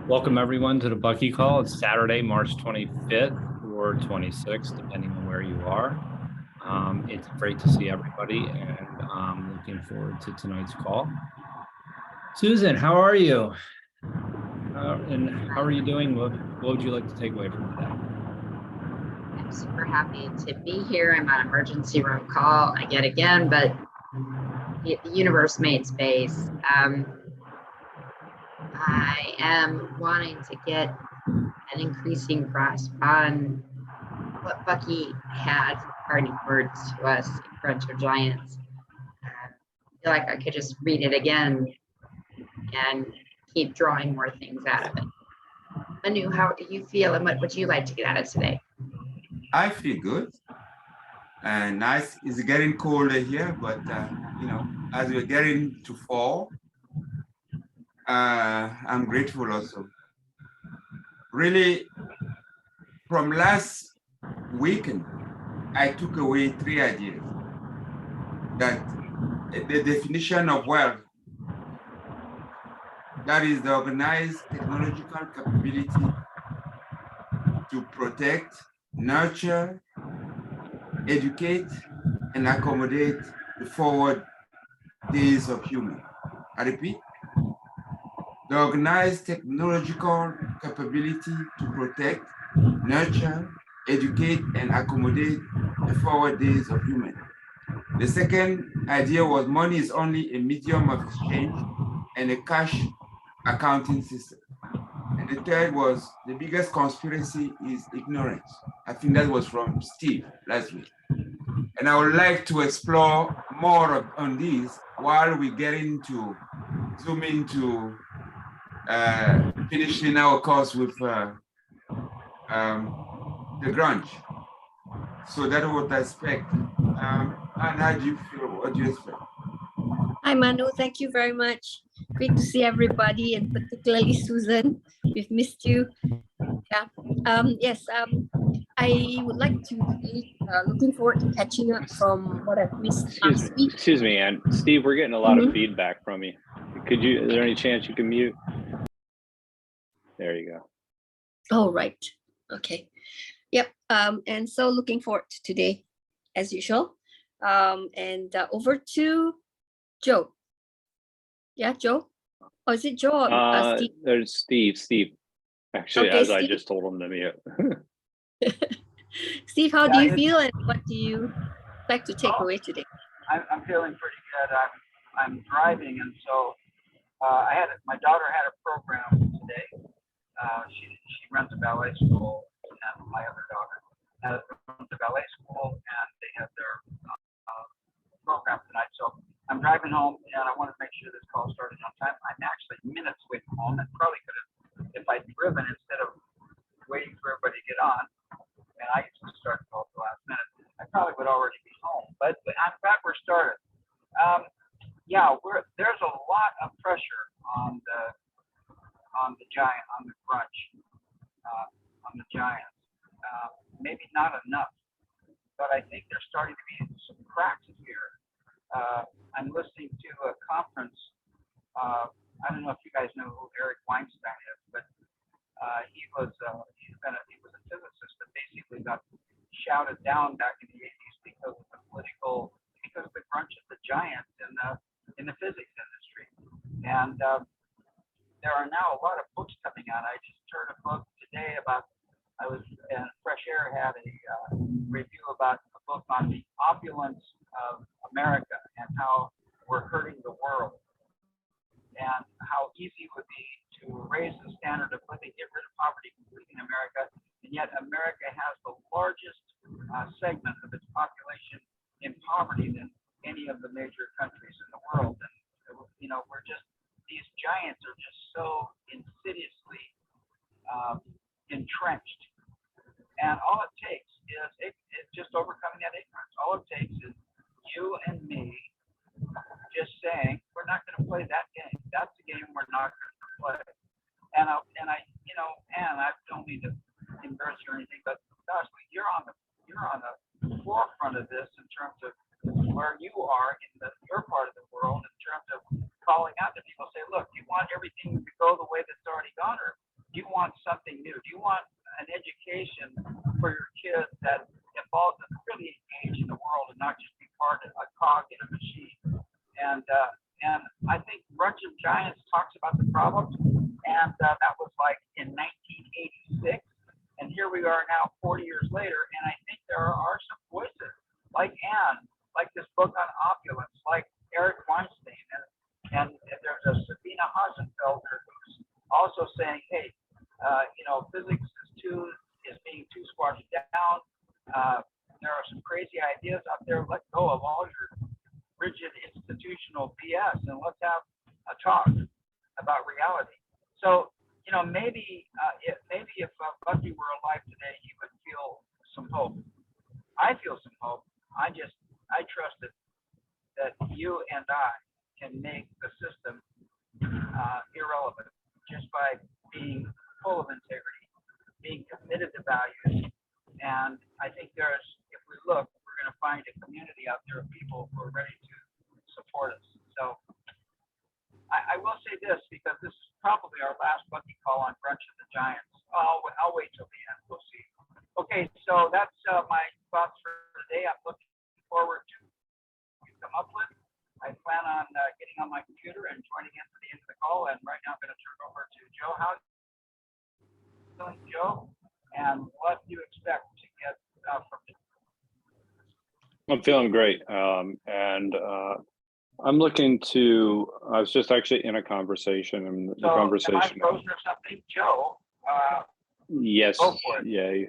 Welcome everyone to the Bucky call. It's Saturday, March 25th or 26th, depending on where you are. It's great to see everybody, and I'm looking forward to tonight's call. Susan, how are you? And how are you doing? What would you like to take away from today? I'm super happy to be here. I'm on emergency room call yet again, but the universe made space. I am wanting to get an increasing grasp on what Bucky had for parting words to us in Grunch of Giants. I feel like I could just read it again and keep drawing more things out of it. Manu, how do you feel, and what would you like to get out of today? I feel good. Nice. It's getting colder here, but as we're getting to fall, I'm grateful also. Really, from last weekend, I took away 3 ideas. That the definition of wealth, that is the organized technological capability to protect, nurture, educate, and accommodate the forward days of human. I repeat, the organized technological capability to protect, nurture, educate, and accommodate the forward days of human. The second idea was money is only a medium of exchange and a cash accounting system. And the third was the biggest conspiracy is ignorance. I think that was from Steve last week. And I would like to explore more on these while we get into zoom into finishing our course with the Grunch. So that's what I expect. And how do you feel? What do you expect? Hi, Manu. Thank you very much. Great to see everybody, and particularly Susan. We've missed you. Yeah. Yes. I would like to be looking forward to catching up from what I've missed last week. Excuse me, and Steve, we're getting a lot of feedback from you. Is there any chance you can mute? There you go. Oh, right. Okay. Yep. And so looking forward to today, as usual. And over to Joe. Yeah, Joe? Or is it Joe or Steve? There's Steve. Actually, okay, as Steve. I just told him to mute. Steve, how do you feel, and what do you like to take away today? I'm feeling pretty good. I'm driving, and so my daughter had a program today. She runs a ballet school, and my other daughter runs a ballet school, and they have their program tonight. So I'm driving home, and I wanted to make sure this call started on time. I'm actually minutes away from home, and probably could have, if I'd driven instead of waiting for everybody to get on. And I usually start the call at the last minute. I probably would already be home, but I'm glad we're started. There's a lot of pressure on the Grunch, on the Giants. Maybe not enough, but I think there's starting to be some cracks here. I'm listening to a conference. I don't know if you guys know who Eric Weinstein is, but he was a physicist that basically got shouted down back in the 80s because of the Grunch of the Giants in the physics industry. And there are now a lot of books coming out. I just heard a book today Fresh Air had a review about a book on the opulence of America and how we're hurting the world, and how easy it would be to raise the standard of living, get rid of poverty completely in America, and yet America has the largest segment of its population in poverty than any of the major countries in the world. And these giants are just so insidiously entrenched. And all it takes is it's just overcoming that ignorance. All it takes is you and me just saying, we're not going to play that game. That's the game we're not going to play. And I don't mean to embarrass you or anything, but gosh, you're on the forefront of this in terms of where you are in your part of the world, in terms of calling out to people, say, look, you want everything to go the way that's already gone, or And I think Grunch of Giants talks about the problems, and that was like in 1986. And here we are now 40 years later, and I think there are some voices like Anne, like this book on opulence, like Eric Weinstein, and there's a Sabina Hasenfelder who's also saying, hey, physics is being too squashed down. There are some crazy ideas out there. Let go of all your rigid institutional BS and let's have a talk about reality. So, maybe if Bucky were alive today, he would feel some hope. I feel some hope. I trust that you and I can make the system irrelevant just by being full of integrity, being committed to values. And I think if we look, we're going to find a community out there of people who are ready to support us. So I will say this, because this is probably our last Bucky call on Grunch of the Giants. I'll wait till the end. We'll see. Okay, so that's my thoughts for today. I'm looking forward to what you come up with. I plan on getting on my computer and joining in for the end of the call. And right now I'm going to turn it over to Joe. How are you doing, Joe? And what do you expect to get from me? I'm feeling great. I'm looking to, I was just actually in a conversation, and the conversation. Am I frozen or something? Joe? Yes. Go for it. Yeah.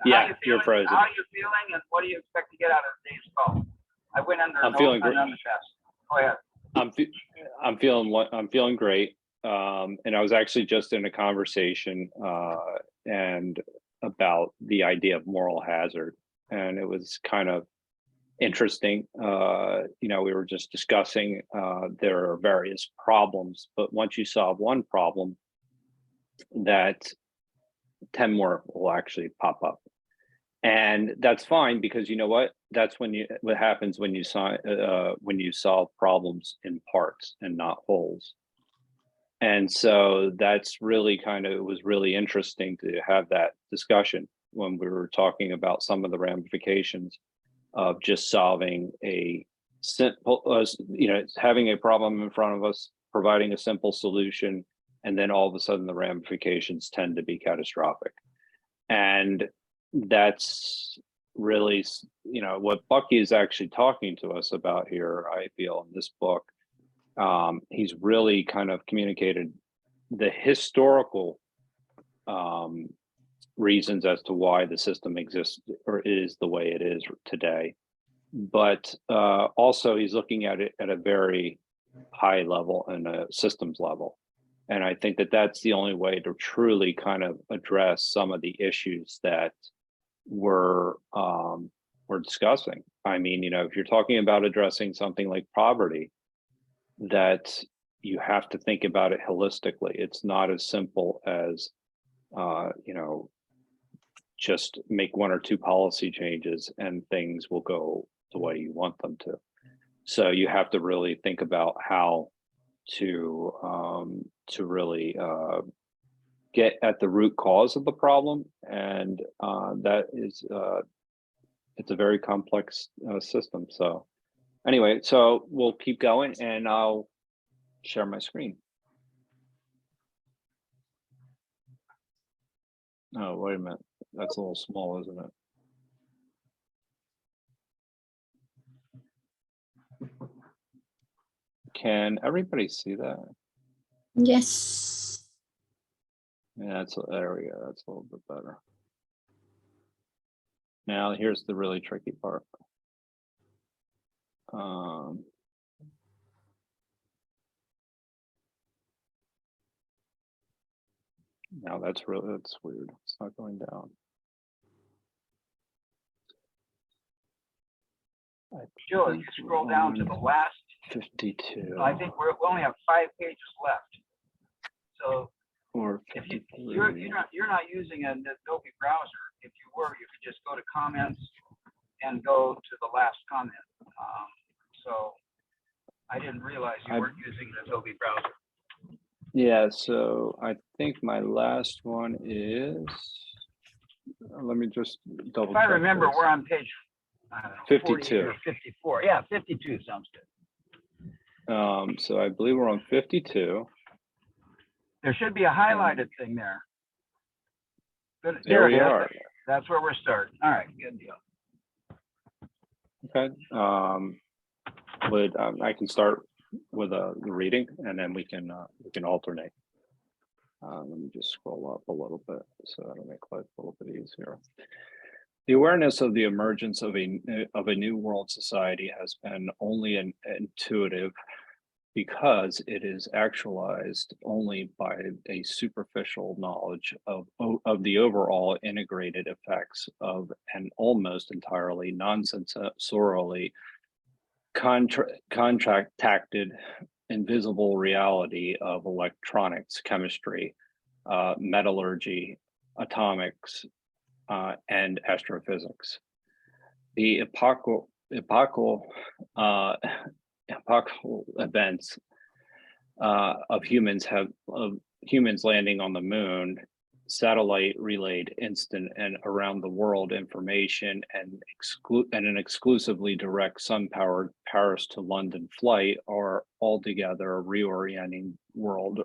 How Yeah, you you're frozen. How are you feeling, and what do you expect to get out of today's call? I went under I'm feeling great. on the test. Go ahead. I'm feeling great. And I was actually just in a conversation and about the idea of moral hazard, and it was kind of interesting. We were just discussing there are various problems, but once you solve one problem, that 10 more will actually pop up. And that's fine, because you know what? That's what happens when you solve problems in parts and not wholes. And so that's really it was really interesting to have that discussion when we were talking about some of the ramifications of just solving a simple, having a problem in front of us, providing a simple solution, and then all of a sudden the ramifications tend to be catastrophic. And that's really, what Bucky is actually talking to us about here, I feel, in this book. He's really kind of communicated the historical reasons as to why the system exists or is the way it is today. But also he's looking at it at a very high level and a systems level. And I think that that's the only way to truly kind of address some of the issues that we're discussing. I mean, if you're talking about addressing something like poverty, that you have to think about it holistically. It's not as simple as, just make one or two policy changes and things will go the way you want them to. So you have to really think about how to really get at the root cause of the problem, and that is it's a very complex system. So anyway, so we'll keep going, and I'll share my screen. Oh, wait a minute, that's a little small, isn't it? Can everybody see that? Yes. Yeah, there we go. That's a little bit better. Now here's the really tricky part. Now that's weird. It's not going down. Joe, if you scroll down to the last 52. I think we only have 5 pages left. So or if you're not using an Adobe browser. If you were, you could just go to comments and go to the last comment. So I didn't realize you weren't using an Adobe browser. Yeah, so I think my last one is, let me just double check. If I remember, we're on page 52 or 54. Yeah, 52 sounds good. So I believe we're on 52. There should be a highlighted thing there. Good. There it we is. are. That's where we're starting. All right, good deal. Okay. I can start with the reading, and then we can alternate. Let me just scroll up a little bit so that'll make life a little bit easier. The awareness of the emergence of a new world society has been only intuitive because it is actualized only by a superficial knowledge of the overall integrated effects of an almost entirely non-sensorially contracted invisible reality of electronics, chemistry, metallurgy, atomics, and astrophysics. The epochal events of humans landing on the moon, satellite relayed instant and around the world information, and an exclusively direct sun-powered Paris to London flight are altogether reorienting world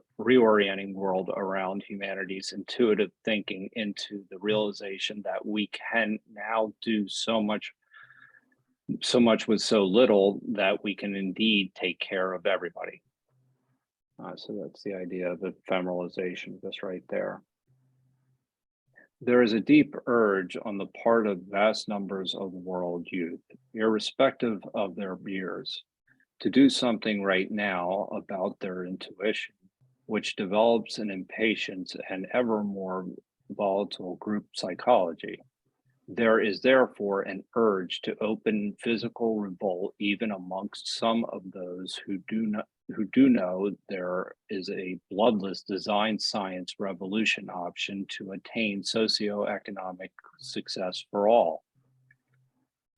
around humanity's intuitive thinking into the realization that we can now do so much with so little that we can indeed take care of everybody. So that's the idea of ephemeralization of this right there. There is a deep urge on the part of vast numbers of world youth, irrespective of their years, to do something right now about their intuition, which develops an impatience and ever more volatile group psychology. There is therefore an urge to open physical revolt even amongst some of those who do know there is a bloodless design science revolution option to attain socioeconomic success for all.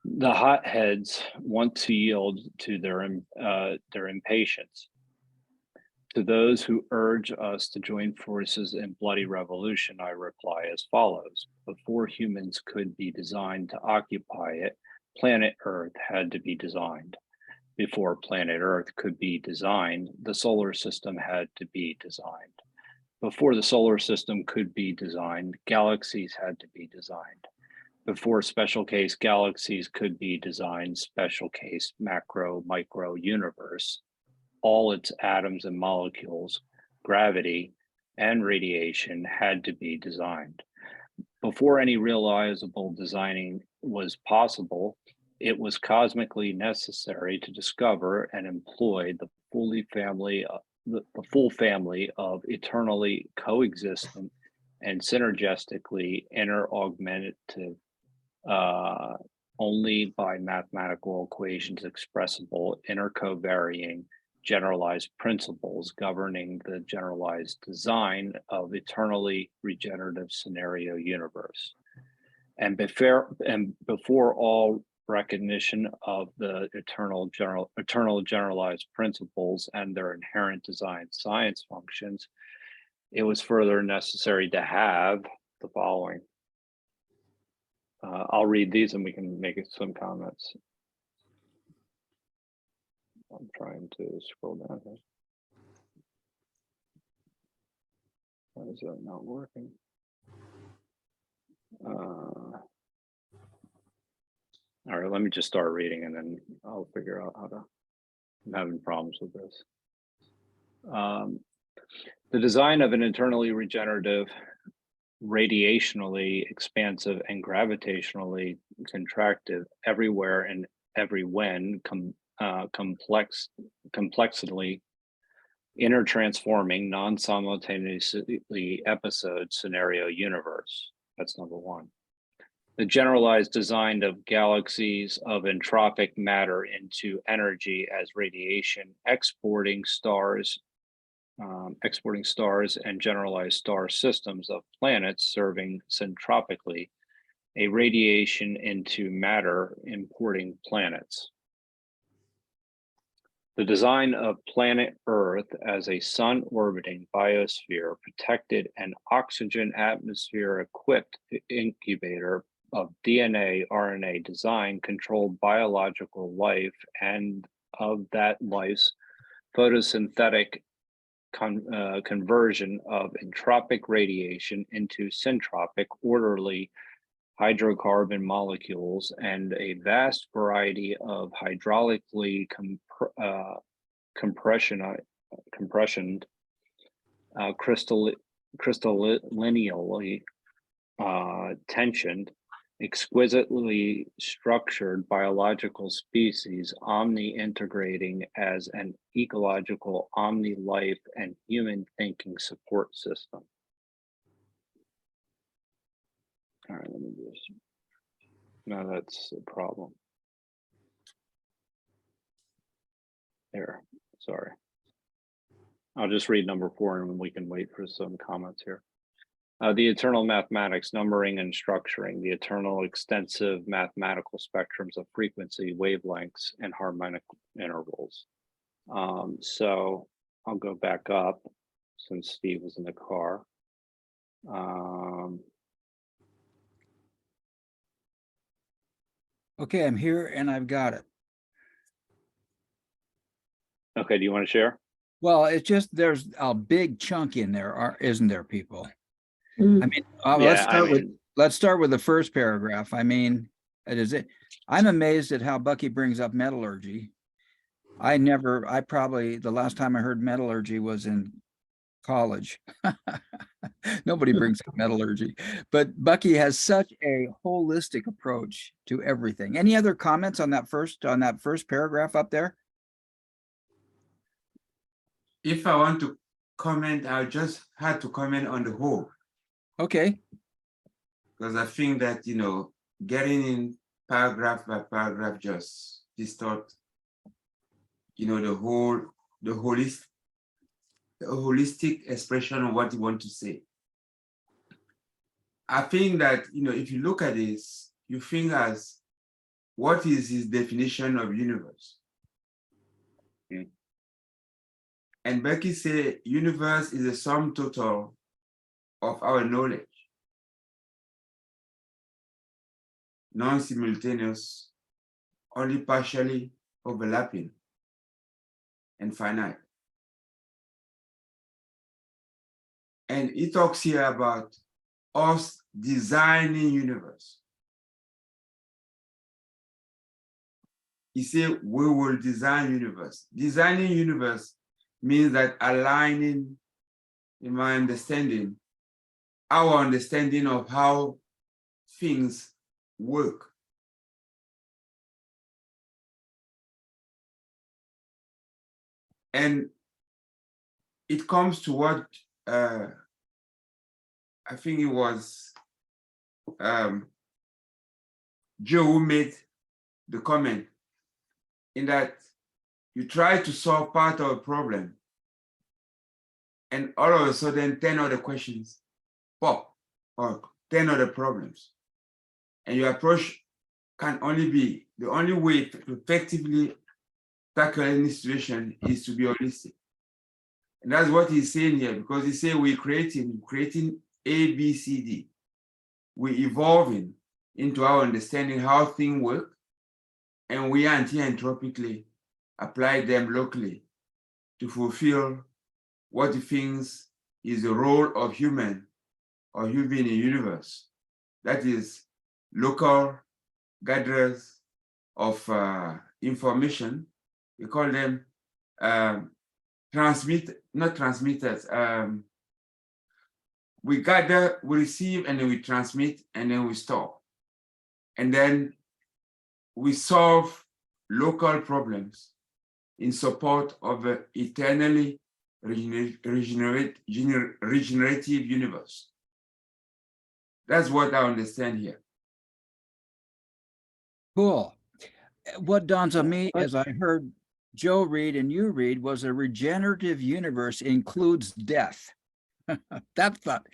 The hotheads want to yield to their impatience. To those who urge us to join forces in bloody revolution, I reply as follows. Before humans could be designed to occupy it, planet Earth had to be designed. Before planet Earth could be designed, the solar system had to be designed. Before the solar system could be designed, galaxies had to be designed. Before special case galaxies could be designed, special case macro, micro universe, all its atoms and molecules, gravity, and radiation had to be designed. Before any realizable designing was possible, it was cosmically necessary to discover and employ the full family of eternally coexistent and synergistically interaugmentative, only by mathematical equations expressible, intercovarying generalized principles governing the generalized design of eternally regenerative scenario universe. And before all recognition of the eternal generalized principles and their inherent design science functions, it was further necessary to have the following. I'll read these and we can make some comments. I'm trying to scroll down here. Why is that not working? All right, let me just start reading and then I'll figure out how to. I'm having problems with this. The design of an internally regenerative, radiationally expansive, and gravitationally contractive everywhere and every when complexly intertransforming non-simultaneously episode scenario universe. That's number one. The generalized design of galaxies of entropic matter into energy as radiation, exporting stars and generalized star systems of planets serving centropically, a radiation into matter importing planets. The design of planet Earth as a sun-orbiting biosphere protected and oxygen atmosphere equipped incubator of DNA, RNA design controlled biological life and of that life's photosynthetic conversion of entropic radiation into syntropic orderly hydrocarbon molecules and a vast variety of hydraulically compressioned crystallinely tensioned, exquisitely structured biological species omni-integrating as an ecological omni-life and human thinking support system. All right, let me just, no, that's a problem. There, sorry. I'll just read number 4 and we can wait for some comments here. The eternal mathematics, numbering and structuring, the eternal extensive mathematical spectrums of frequency, wavelengths, and harmonic intervals. So I'll go back up since Steve was in the car. Okay, I'm here and I've got it. Okay, do you want to share? Well, it's just there's a big chunk in there, isn't there, people? Mm. I mean, let's start with the first paragraph. I mean, I'm amazed at how Bucky brings up metallurgy. The last time I heard metallurgy was in college. Nobody brings up metallurgy, but Bucky has such a holistic approach to everything. Any other comments on that first paragraph up there? If I want to comment, I just had to comment on the whole. Okay. Because I think that, getting in paragraph by paragraph just distort, the holistic expression of what you want to say. I think that, if you look at this, you think as, what is his definition of universe? Mm. And Bucky said, universe is a sum total of our knowledge. Non-simultaneous, only partially overlapping, and finite. And he talks here about us designing universe. He said, we will design universe. Designing universe means that aligning, in my understanding, our understanding of how things work. And it comes to what I think it was Joe who made the comment, in that you try to solve part of a problem and all of a sudden 10 other questions pop, or 10 other problems. And your approach can only be, the only way to effectively tackle any situation is to be holistic. And that's what he's saying here, because he said we're creating A, B, C, D. We're evolving into our understanding how things work, and we anti-entropically apply them locally to fulfill what he thinks is the role of human or human in the universe. That is local gatherers of information. We call them not transmitters. We gather, we receive, and then we transmit, and then we store. And then we solve local problems in support of an eternally regenerative universe. That's what I understand here. Cool. What dawns on me as I heard Joe read and you read was a regenerative universe includes death. That thought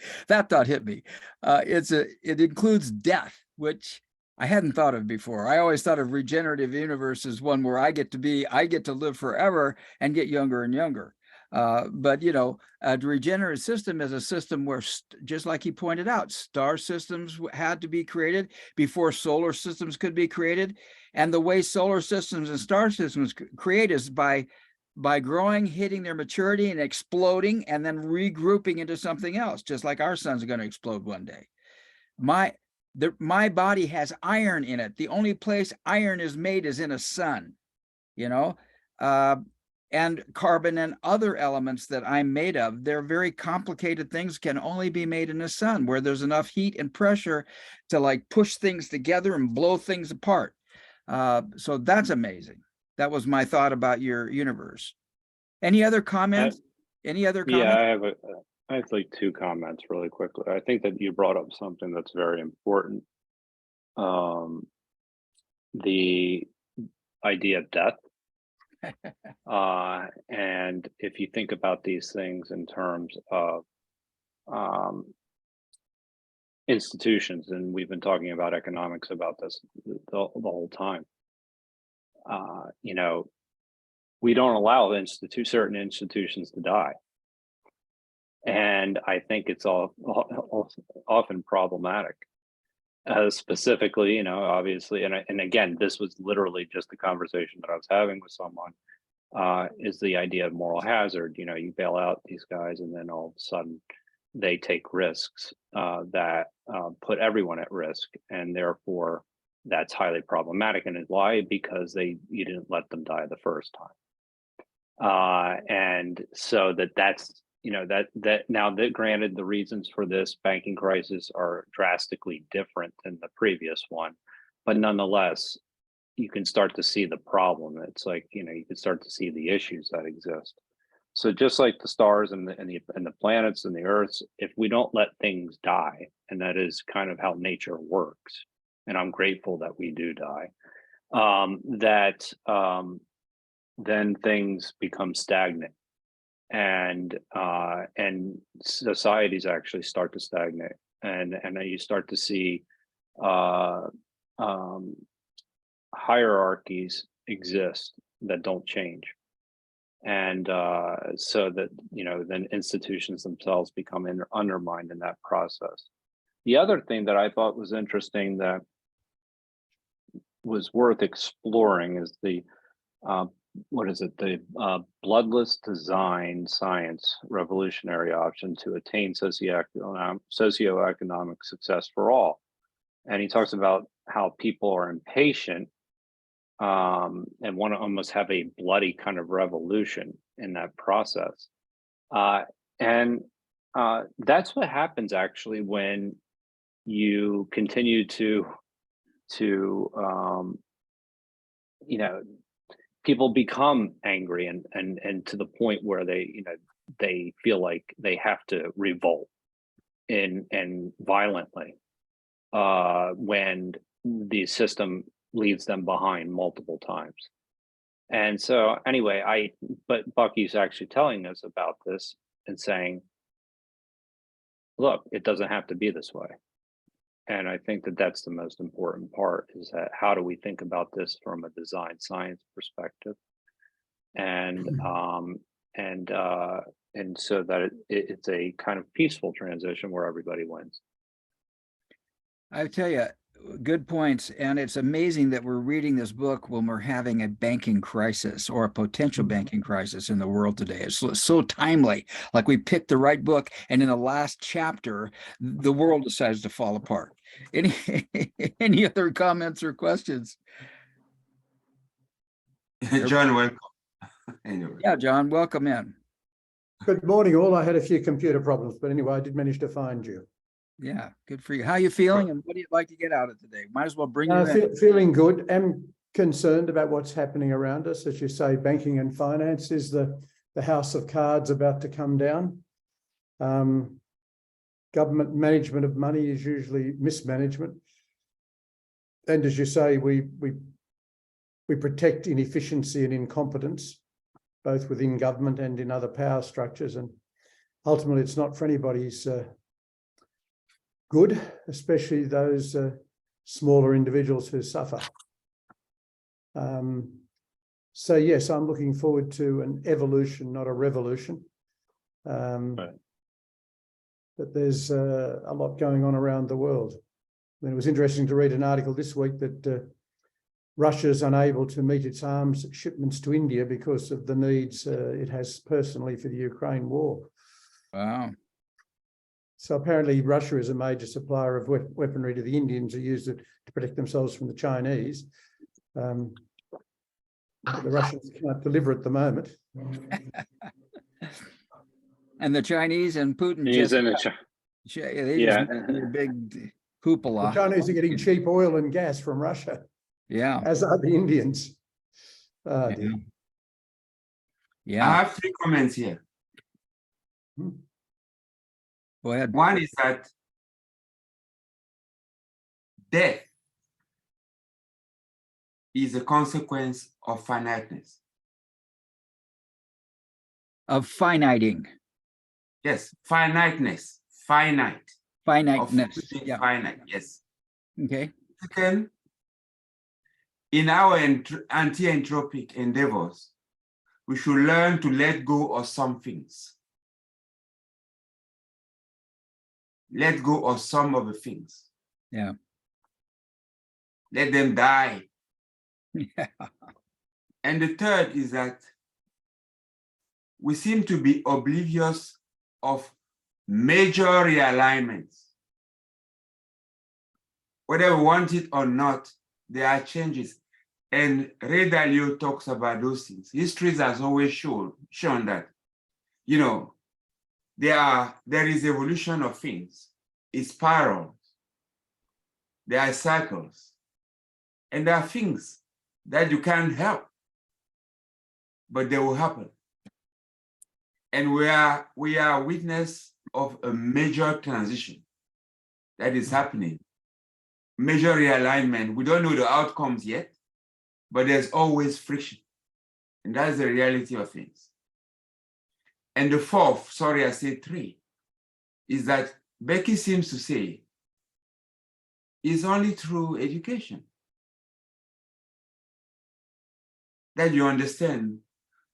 hit me. It includes death, which I hadn't thought of before. I always thought of regenerative universe as one where I get to live forever and get younger and younger. But a regenerative system is a system where, just like he pointed out, star systems had to be created before solar systems could be created. And the way solar systems and star systems create is by by growing, hitting their maturity and exploding, and then regrouping into something else, just like our sun's going to explode one day. My body has iron in it. The only place iron is made is in a sun, you know, and carbon and other elements that I'm made of. They're very complicated things, can only be made in a sun where there's enough heat and pressure to like push things together and blow things apart. So that's amazing. That was my thought about your universe. Any other comments? Any other comments? Yeah, I have like 2 comments really quickly. I think that you brought up something that's very important. The idea of death. And if you think about these things in terms of institutions, and we've been talking about economics about this the whole time, you know, we don't allow certain institutions to die. And I think it's often problematic. Specifically, you know, obviously, and again, this was literally just the conversation that I was having with someone, is the idea of moral hazard. You know, you bail out these guys and then all of a sudden they take risks that put everyone at risk, and therefore that's highly problematic. And why? Because you didn't let them die the first time. And so that's, you know, that now that granted, the reasons for this banking crisis are drastically different than the previous one, but nonetheless, you can start to see the problem. It's like, you know, you can start to see the issues that exist. So just like the stars and the planets and the earths, if we don't let things die, and that is kind of how nature works, and I'm grateful that we do die, then things become stagnant. And societies actually start to stagnate, and then you start to see hierarchies exist that don't change, and so that, you know, then institutions themselves become undermined in that process. The other thing that I thought was interesting that was worth exploring is the bloodless design science revolutionary option to attain socioeconomic success for all. And he talks about how people are impatient and want to almost have a bloody kind of revolution in that process. And that's what happens actually when you continue to you know, people become angry and to the point where they, you know, they feel like they have to revolt and violently when the system leaves them behind multiple times. And so anyway, but Bucky's actually telling us about this and saying, look, it doesn't have to be this way. And I think that that's the most important part, is that how do we think about this from a design science perspective, and so that it's a kind of peaceful transition where everybody wins. I tell you, good points. And it's amazing that we're reading this book when we're having a banking crisis or a potential banking crisis in the world today. It's so timely. Like we picked the right book, and in the last chapter, the world decides to fall apart. Any other comments or questions? John, welcome. Anyway. Yeah, John, welcome in. Good morning, all. I had a few computer problems, but anyway, I did manage to find you. Yeah, good for you. How are you feeling, and what do you like to get out of today? Might as well bring you in. Feeling good. Am concerned about what's happening around us. As you say, banking and finance is the house of cards about to come down. Government management of money is usually mismanagement. And as you say, we protect inefficiency and incompetence, both within government and in other power structures. And ultimately, it's not for anybody's good, especially those smaller individuals who suffer. So yes, I'm looking forward to an evolution, not a revolution. Right. But there's a lot going on around the world. I mean, it was interesting to read an article this week that Russia's unable to meet its arms shipments to India because of the needs it has personally for the Ukraine war. Wow. So apparently Russia is a major supplier of weaponry to the Indians who use it to protect themselves from the Chinese. But the Russians can't deliver at the moment. And the Chinese and Putin He's just, in a they yeah. just made a big The hoopla. Chinese are getting cheap oil and gas from Russia, Yeah. as are the Indians. Oh, Yeah. dear. I Yeah. have 3 comments here. Go ahead. One is that death is a consequence of finiteness. Of finiting. Yes, finiteness, finite. Of Finiteness. being Yeah. finite, yes. Okay. Second, in our anti-entropic endeavors, we should learn to let go of some things. Let go of some of the things. Yeah. Let them die. Yeah. And the third is that we seem to be oblivious of major realignments. Whether we want it or not, there are changes. And Ray Dalio talks about those things. History has always shown that, you know, there is evolution of things. It's spirals. There are cycles. And there are things that you can't help, but they will happen. And we are witness of a major transition that is happening. Major realignment. We don't know the outcomes yet, but there's always friction. And that's the reality of things. And the fourth, sorry, I said 3, is that Bucky seems to say it's only through education that you understand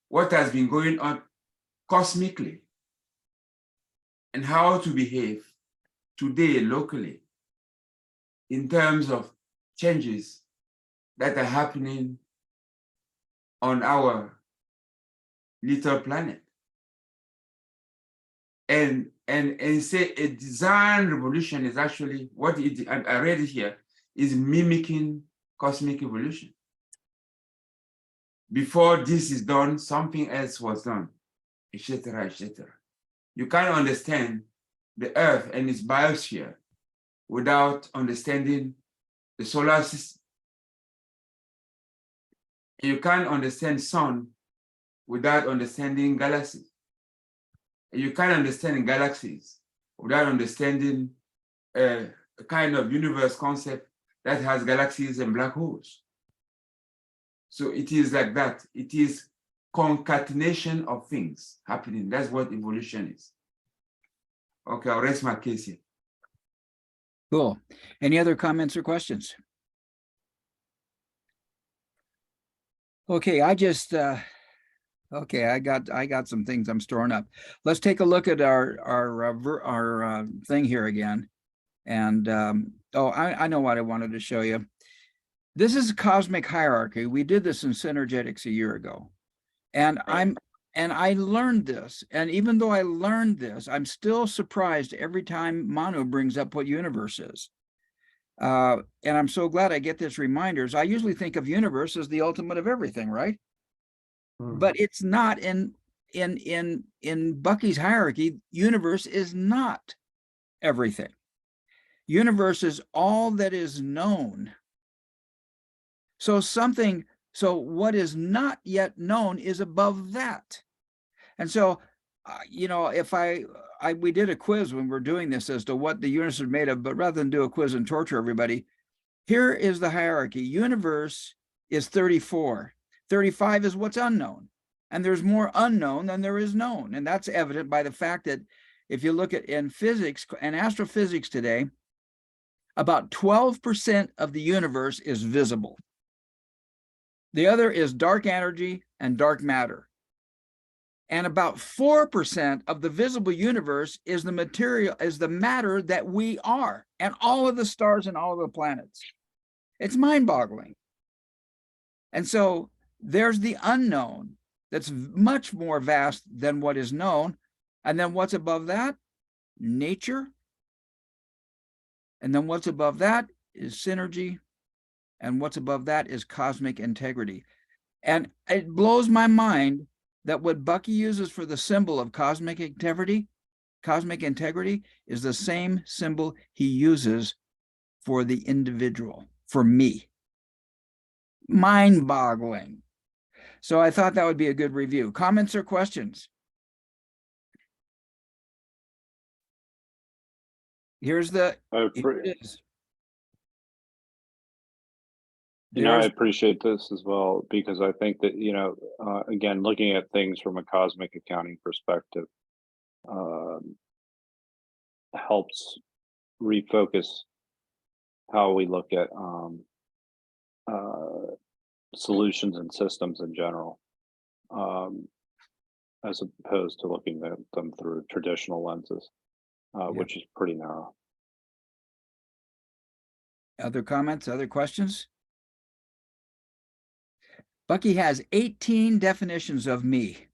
what has been going on cosmically and how to behave today locally in terms of changes that are happening on our little planet. And say a design revolution is actually what I read it here, is mimicking cosmic evolution. Before this is done, something else was done, etc., etc. You can't understand the Earth and its biosphere without understanding the solar system. You can't understand sun without understanding galaxies. You can't understand galaxies without understanding a kind of universe concept that has galaxies and black holes. So it is like that. It is concatenation of things happening. That's what evolution is. Okay, I'll rest my case here. Cool. Any other comments or questions? Okay, I just okay, I got some things I'm storing up. Let's take a look at our thing here again. And oh, I know what I wanted to show you. This is a cosmic hierarchy. We did this in Synergetics a year ago. And I learned this. And even though I learned this, I'm still surprised every time Manu brings up what universe is. And I'm so glad I get this reminders. I usually think of universe as the ultimate of everything, right? But it's not. In Bucky's hierarchy, universe is not everything. Universe is all that is known. So what is not yet known is above that. And so, you know, if we did a quiz when we're doing this as to what the universe is made of, but rather than do a quiz and torture everybody, here is the hierarchy. Universe is 34. 35 is what's unknown. And there's more unknown than there is known. And that's evident by the fact that if you look at in physics and astrophysics today, about 12% of the universe is visible. The other is dark energy and dark matter. And about 4% of the visible universe is the material, is the matter that we are, and all of the stars and all of the planets. It's mind-boggling. And so there's the unknown that's much more vast than what is known. And then what's above that? Nature. And then what's above that is synergy. And what's above that is cosmic integrity. And it blows my mind that what Bucky uses for the symbol of cosmic integrity is the same symbol he uses for the individual, for me. Mind-boggling. So I thought that would be a good review. Comments or questions? Here it is. I appreciate this as well, because I think that, again, looking at things from a cosmic accounting perspective helps refocus how we look at solutions and systems in general, as opposed to looking at them through traditional lenses, which is pretty narrow. Other comments, other questions? Bucky has 18 definitions of me.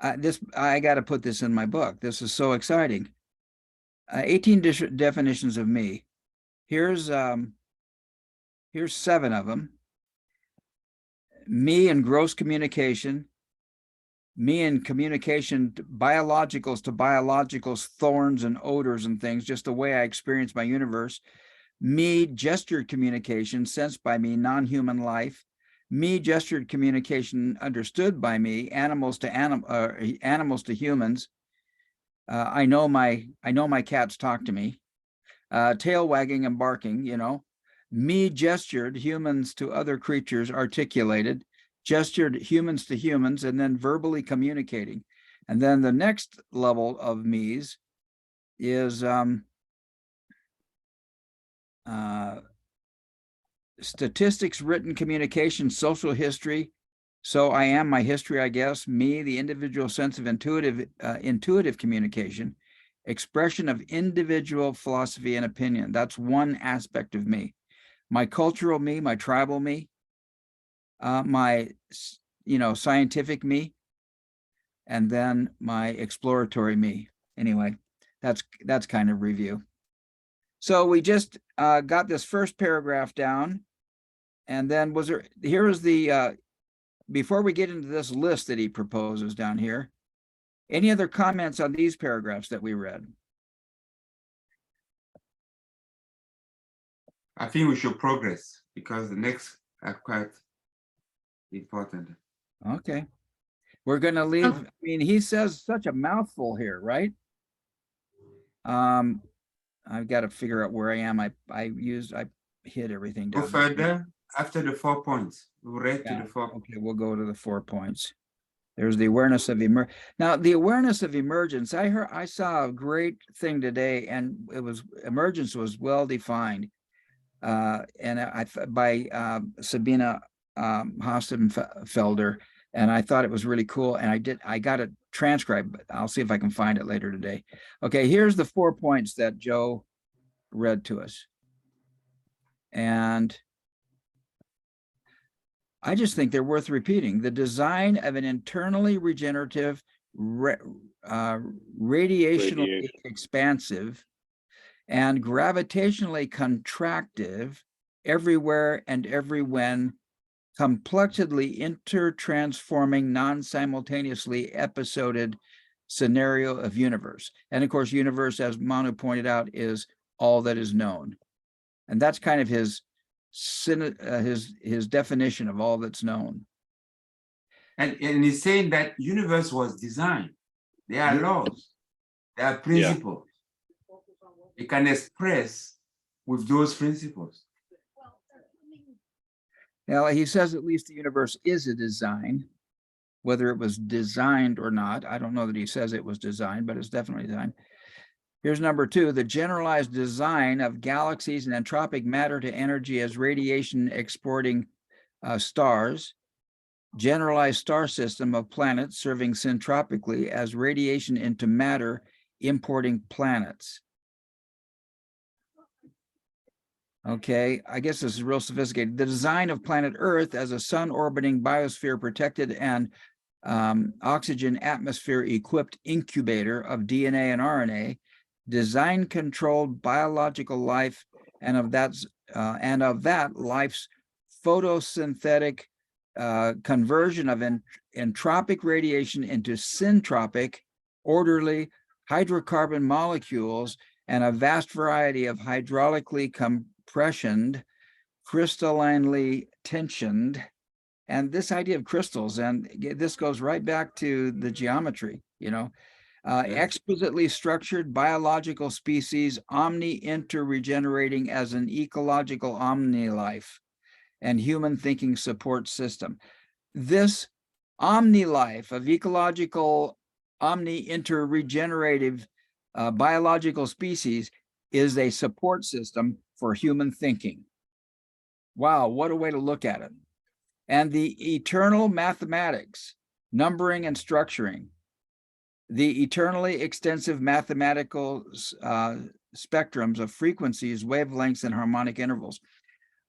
I got to put this in my book. This is so exciting. 18 definitions of me. Here's 7 of them. Me and gross communication. Me and communication, biologicals to biologicals, thorns and odors and things, just the way I experience my universe. Me, gestured communication, sensed by me, non-human life. Me, gestured communication, understood by me, animals to humans. I know my cats talk to me. Tail wagging and barking, Me, gestured, humans to other creatures, articulated. Gestured, humans to humans, and then verbally communicating. And then the next level of me's is statistics, written communication, social history. So I am my history, I guess. Me, the individual sense of intuitive communication, expression of individual philosophy and opinion. That's one aspect of me. My cultural me, my tribal me, my scientific me, and then my exploratory me. Anyway, that's kind of review. So we just got this first paragraph down, and then here is the before we get into this list that he proposes down here, any other comments on these paragraphs that we read? I think we should progress because the next are quite important. Okay. We're going to leave. I mean, he says such a mouthful here, right? I've got to figure out where I am. I hit everything down. Go further after the 4 points. We'll read to the 4 points. Okay, we'll go to the 4 points. There's the awareness of emergence. Now, the awareness of emergence, I saw a great thing today, and emergence was well defined. And by Sabina Hasenfelder, and I thought it was really cool. And I got it transcribed, but I'll see if I can find it later today. Okay, here's the 4 points that Joe read to us. And I just think they're worth repeating. The design of an internally regenerative, radiationally expansive, and gravitationally contractive, everywhere and everywhen, complexly intertransforming, non-simultaneously episoded scenario of universe. And of course, universe, as Manu pointed out, is all that is known. And that's kind of his definition of all that's known. And he's saying that universe was designed. There are laws, there are principles. It can express with those principles. Now, he says at least the universe is a design. Whether it was designed or not, I don't know that he says it was designed, but it's definitely designed. Here's number 2, the generalized design of galaxies and entropic matter to energy as radiation exporting stars, generalized star system of planets serving syntropically as radiation into matter importing planets. Okay, I guess this is real sophisticated. The design of planet Earth as a sun orbiting biosphere protected and oxygen atmosphere equipped incubator of DNA and RNA, design controlled biological life, and of that life's photosynthetic conversion of entropic radiation into syntropic, orderly hydrocarbon molecules, and a vast variety of hydraulically compressioned, crystallinely tensioned, and this idea of crystals, and this goes right back to the geometry, exquisitely structured biological species, omni-interregenerating as an ecological omni-life and human thinking support system. This omni-life of ecological omni-interregenerative biological species is a support system for human thinking. Wow, what a way to look at it. And the eternal mathematics, numbering and structuring, the eternally extensive mathematical spectrums of frequencies, wavelengths, and harmonic intervals.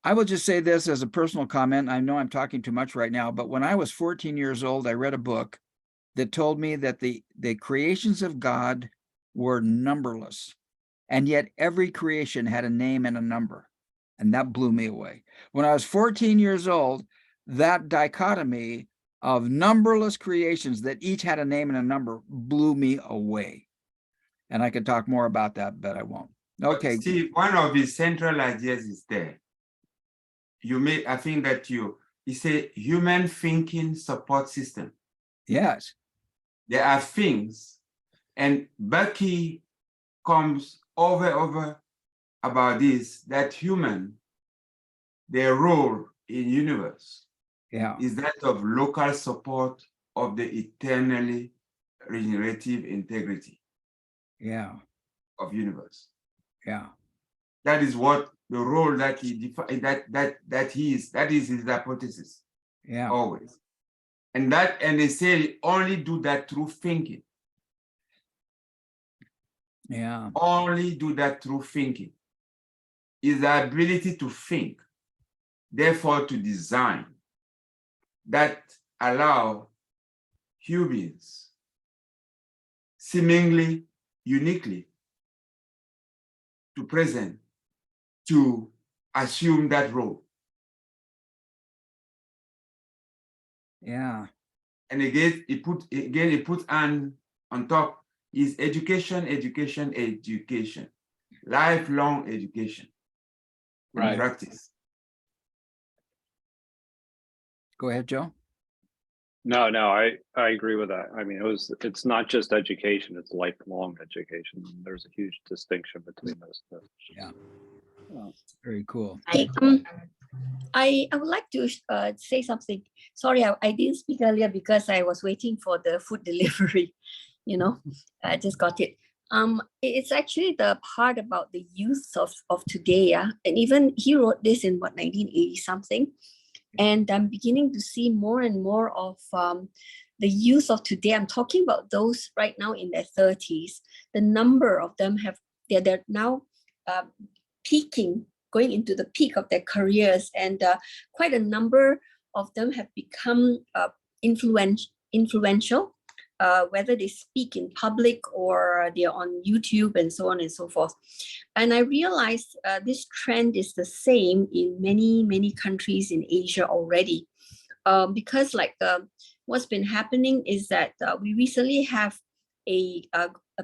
I will just say this as a personal comment. I know I'm talking too much right now, but when I was 14 years old, I read a book that told me that the creations of God were numberless, and yet every creation had a name and a number, and that blew me away. When I was 14 years old, that dichotomy of numberless creations that each had a name and a number blew me away. And I could talk more about that, but I won't. Okay. See, one of the central ideas is there. I think that it's a human thinking support system. Yes. There are things, and Bucky comes over about this, that human, their role in universe is that of local support of the eternally regenerative integrity of universe. That is what the role that he that is his hypothesis. Always. And they say only do that through thinking. Only do that through thinking. Is the ability to think, therefore to design, that allow humans seemingly uniquely to present to assume that role. And again, he put on top is education, lifelong education, and practice. Go ahead, Joe. No, I agree with that. I mean, it's not just education, it's lifelong education. There's a huge distinction between those two. Very cool. I would like to say something. Sorry, I didn't speak earlier because I was waiting for the food delivery. I just got it. It's actually the part about the youth of today. And even he wrote this in 1980 something. And I'm beginning to see more and more of the youth of today. I'm talking about those right now in their 30s. The number of them they're now peaking, going into the peak of their careers, and quite a number of them have become influential, whether they speak in public or they're on YouTube and so on and so forth. And I realized this trend is the same in many countries in Asia already, because what's been happening is that we recently have a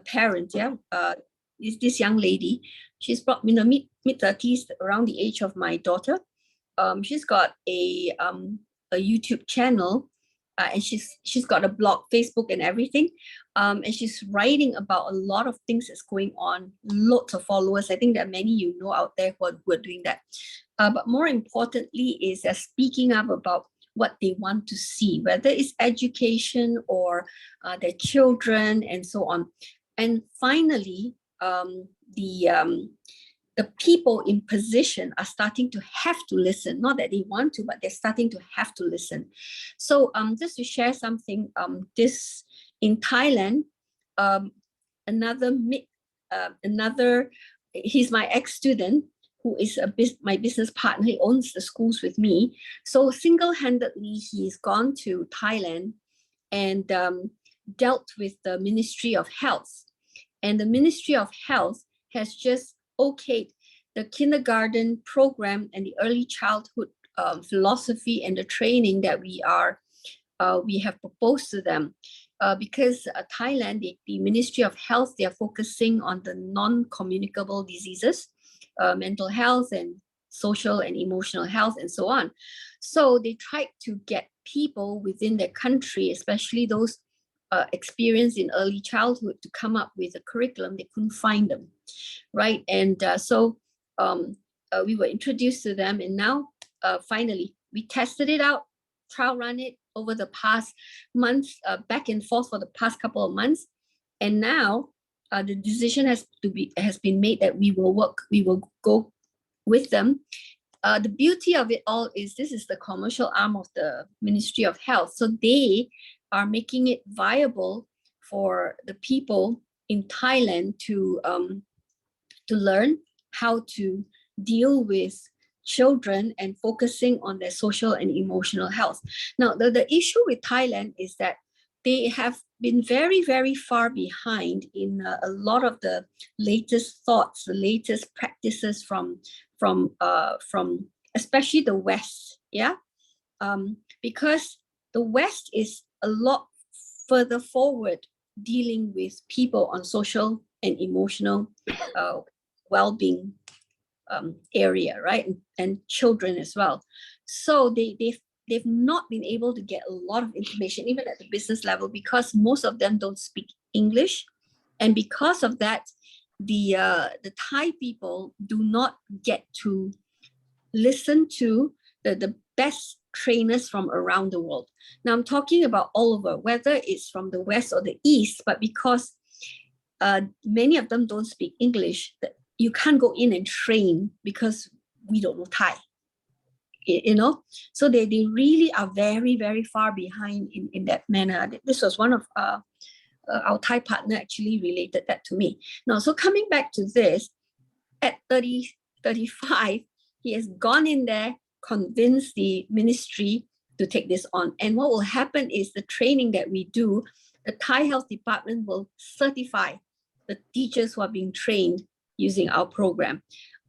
parent, is this young lady. She's probably in the mid-30s, around the age of my daughter. She's got a YouTube channel, and she's got a blog, Facebook, and everything. And she's writing about a lot of things that's going on. Lots of followers. I think there are many out there who are doing that. But more importantly, is they're speaking up about what they want to see, whether it's education or their children and so on. And finally, the people in position are starting to have to listen. Not that they want to, but they're starting to have to listen. So just to share something, this in Thailand, another he's my ex-student, who is my business partner. He owns the schools with me. So single-handedly, he's gone to Thailand and dealt with the Ministry of Health. And the Ministry of Health has just okayed the kindergarten program and the early childhood philosophy and the training that we have proposed to them. Because Thailand, the Ministry of Health, they are focusing on the non-communicable diseases, mental health and social and emotional health and so on. So they tried to get people within their country, especially those experienced in early childhood, to come up with a curriculum. They couldn't find them, right? And so we were introduced to them, and now finally we tested it out, trial run it over the past months, back and forth for the past couple of months, and now the decision has been made that we will go with them. The beauty of it all is this is the commercial arm of the Ministry of Health, so they are making it viable for the people in Thailand to learn how to deal with children and focusing on their social and emotional health. Now, the issue with Thailand is that they have been very, very far behind in a lot of the latest thoughts, the latest practices from especially the West, yeah, because the West is a lot further forward dealing with people on social and emotional well-being area, right? And children as well. So they've not been able to get a lot of information, even at the business level, because most of them don't speak English. And because of that, the Thai people do not get to listen to the best trainers from around the world. Now I'm talking about all over, whether it's from the West or the East, but because many of them don't speak English, you can't go in and train because we don't know Thai, you know? So they really are very, very far behind in that manner. This was one of our Thai partner actually related that to me. Now, so coming back to this, at 35, he has gone in there, convinced the ministry to take this on. And what will happen is the training that we do, the Thai Health Department will certify the teachers who are being trained using our program.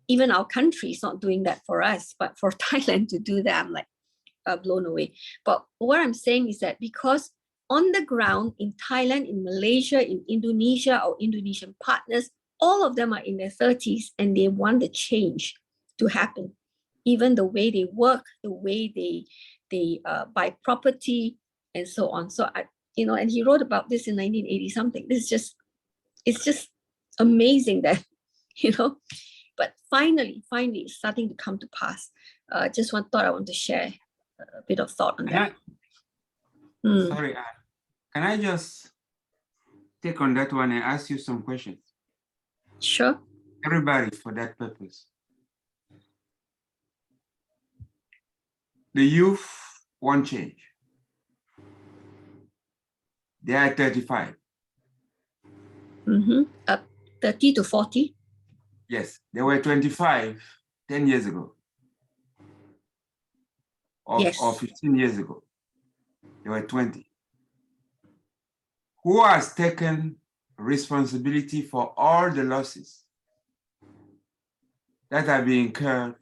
Even our country is not doing that for us, but for Thailand to do that, I'm like blown away. But what I'm saying is that because on the ground in Thailand, in Malaysia, in Indonesia, our Indonesian partners, all of them are in their 30s and they want the change to happen. Even the way they work, the way they buy property and so on. So and he wrote about this in 1980 something. It's just amazing that, but finally it's starting to come to pass. Thought I want to share a bit of thought on that. Sorry, can I just take on that one and ask you some questions? Sure. Everybody, for that purpose. The youth want change. They are 35. 30 to 40. Yes, they were 25 10 years ago. Or 15 years ago. They were 20. Who has taken responsibility for all the losses that have been incurred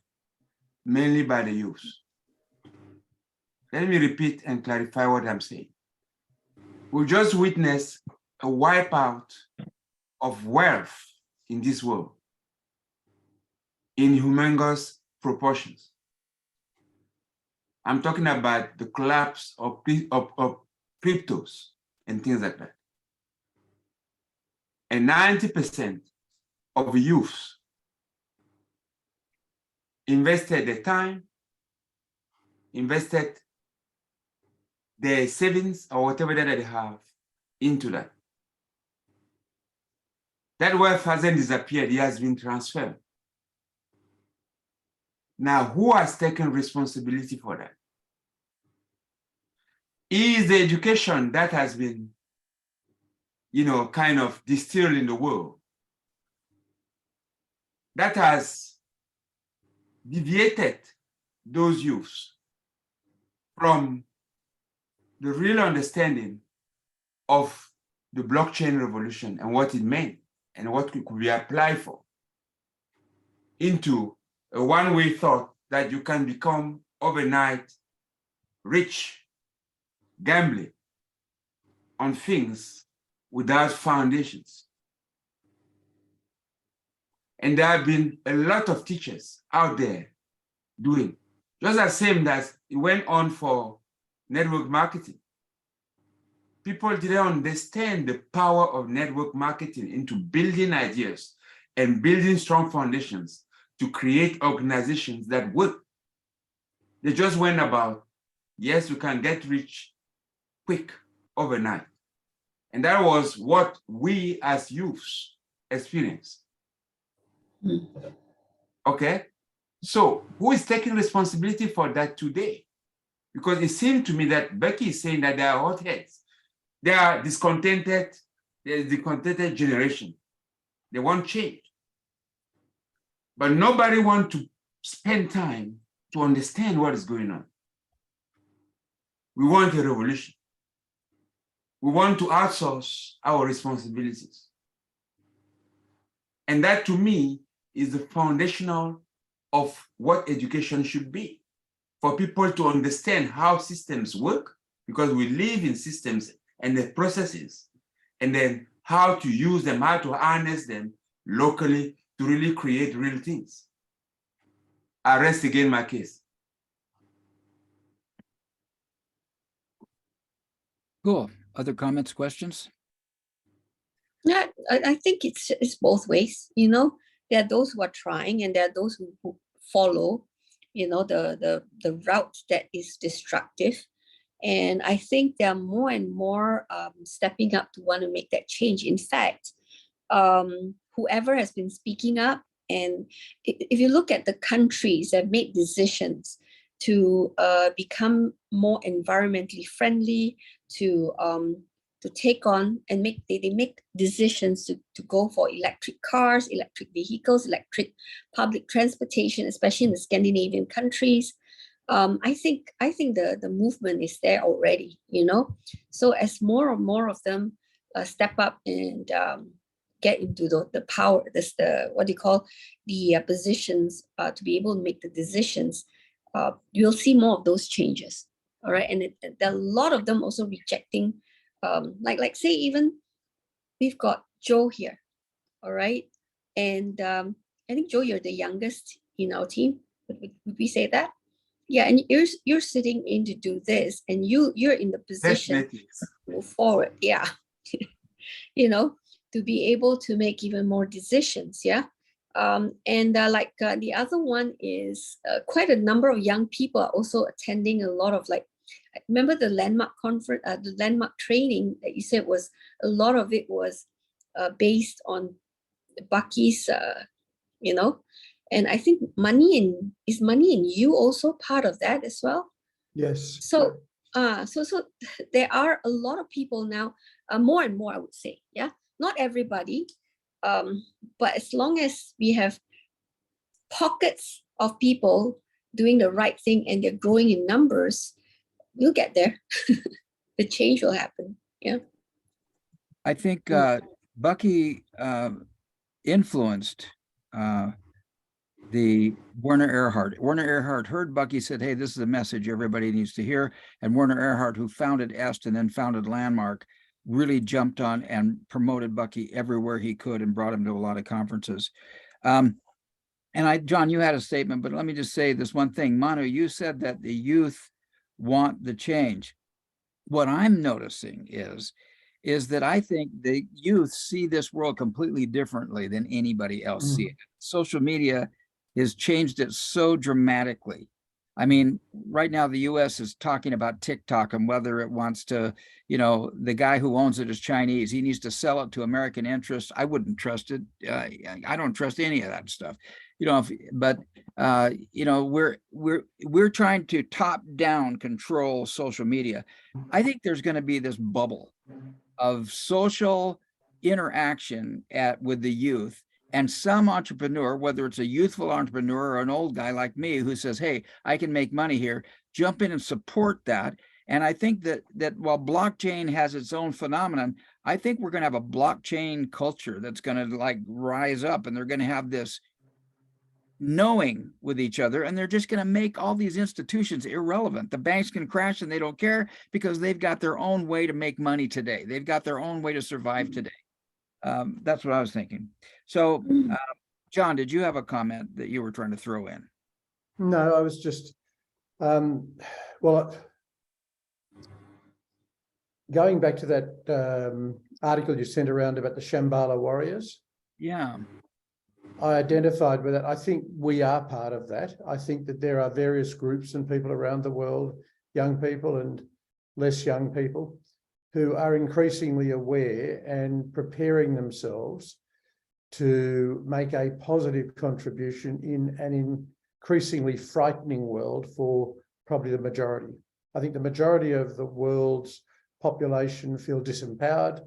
mainly by the youth? Let me repeat and clarify what I'm saying. We just witnessed a wipeout of wealth in this world in humongous proportions. I'm talking about the collapse of cryptos and things like that. And 90% of youth invested their time, invested their savings or whatever that they have into that. That wealth hasn't disappeared, it has been transferred. Now, who has taken responsibility for that? Is the education that has been, kind of distilled in the world, that has deviated those youths from the real understanding of the blockchain revolution and what it meant and what could be applied for into a one-way thought that you can become overnight rich, gambling on things without foundations. And there have been a lot of teachers out there doing just the same that it went on for network marketing. People didn't understand the power of network marketing into building ideas and building strong foundations to create organizations that work. They just went about, yes, you can get rich quick overnight. And that was what we as youths experienced. Okay, so who is taking responsibility for that today? Because it seemed to me that Bucky is saying that they are hotheads. They are discontented, there's a discontented generation. They want change. But nobody wants to spend time to understand what is going on. We want a revolution. We want to outsource our responsibilities. And that to me is the foundational of what education should be, for people to understand how systems work, because we live in systems and the processes, and then how to use them, how to harness them locally to really create real things. I rest again my case. Cool. Other comments, questions? Yeah, I think it's both ways, you know. There are those who are trying and there are those who follow, you know, the route that is destructive. And I think there are more and more stepping up to want to make that change. In fact, whoever has been speaking up, and if you look at the countries that made decisions to become more environmentally friendly, to take on and they make decisions to go for electric cars, electric vehicles, electric public transportation, especially in the Scandinavian countries. I think the movement is there already, you know. So as more and more of them step up and get into the power, the what do you call the positions to be able to make the decisions, you'll see more of those changes. All right, and there are a lot of them also rejecting. Like say even we've got Joe here, all right, and I think Joe, you're the youngest in our team. Would we say that? Yeah, and you're sitting in to do this, and you're in the position to move forward. Yeah, you know, to be able to make even more decisions. Yeah, and the other one is quite a number of young people are also attending a lot of like. I remember the landmark conference, the landmark training that you said was a lot of it was based on Bucky's, you know, and I think is money in you also part of that as well? Yes. So there are a lot of people now, more and more, I would say, yeah, not everybody, but as long as we have pockets of people doing the right thing and they're growing in numbers, we'll get there. The change will happen. Yeah. I think Bucky influenced the Werner Erhard. Werner Erhard heard Bucky, said, hey, this is a message everybody needs to hear. And Werner Erhard, who founded EST and then founded Landmark, really jumped on and promoted Bucky everywhere he could and brought him to a lot of conferences. And John, you had a statement, but let me just say this one thing. Manu, you said that the youth want the change. What I'm noticing is that I think the youth see this world completely differently than anybody else see it. Social media has changed it so dramatically. I mean, right now the US is talking about TikTok and whether it wants to, you know, the guy who owns it is Chinese. He needs to sell it to American interests. I wouldn't trust it. I don't trust any of that stuff. You know, you know, we're trying to top down control social media. I think there's going to be this bubble of social interaction with the youth, And some entrepreneur, whether it's a youthful entrepreneur or an old guy like me who says, hey, I can make money here, jump in and support that. And I think that while blockchain has its own phenomenon, I think we're going to have a blockchain culture that's going to like rise up, and they're going to have this knowing with each other, and they're just going to make all these institutions irrelevant. The banks can crash and they don't care because they've got their own way to make money today. They've got their own way to survive today. That's what I was thinking. So, John, did you have a comment that you were trying to throw in? No, I was just, well, going back to that article you sent around about the Shambhala warriors. Yeah. I identified with it. I think we are part of that. I think that there are various groups and people around the world, young people and less young people, who are increasingly aware and preparing themselves to make a positive contribution in an increasingly frightening world for probably the majority. I think the majority of the world's population feel disempowered,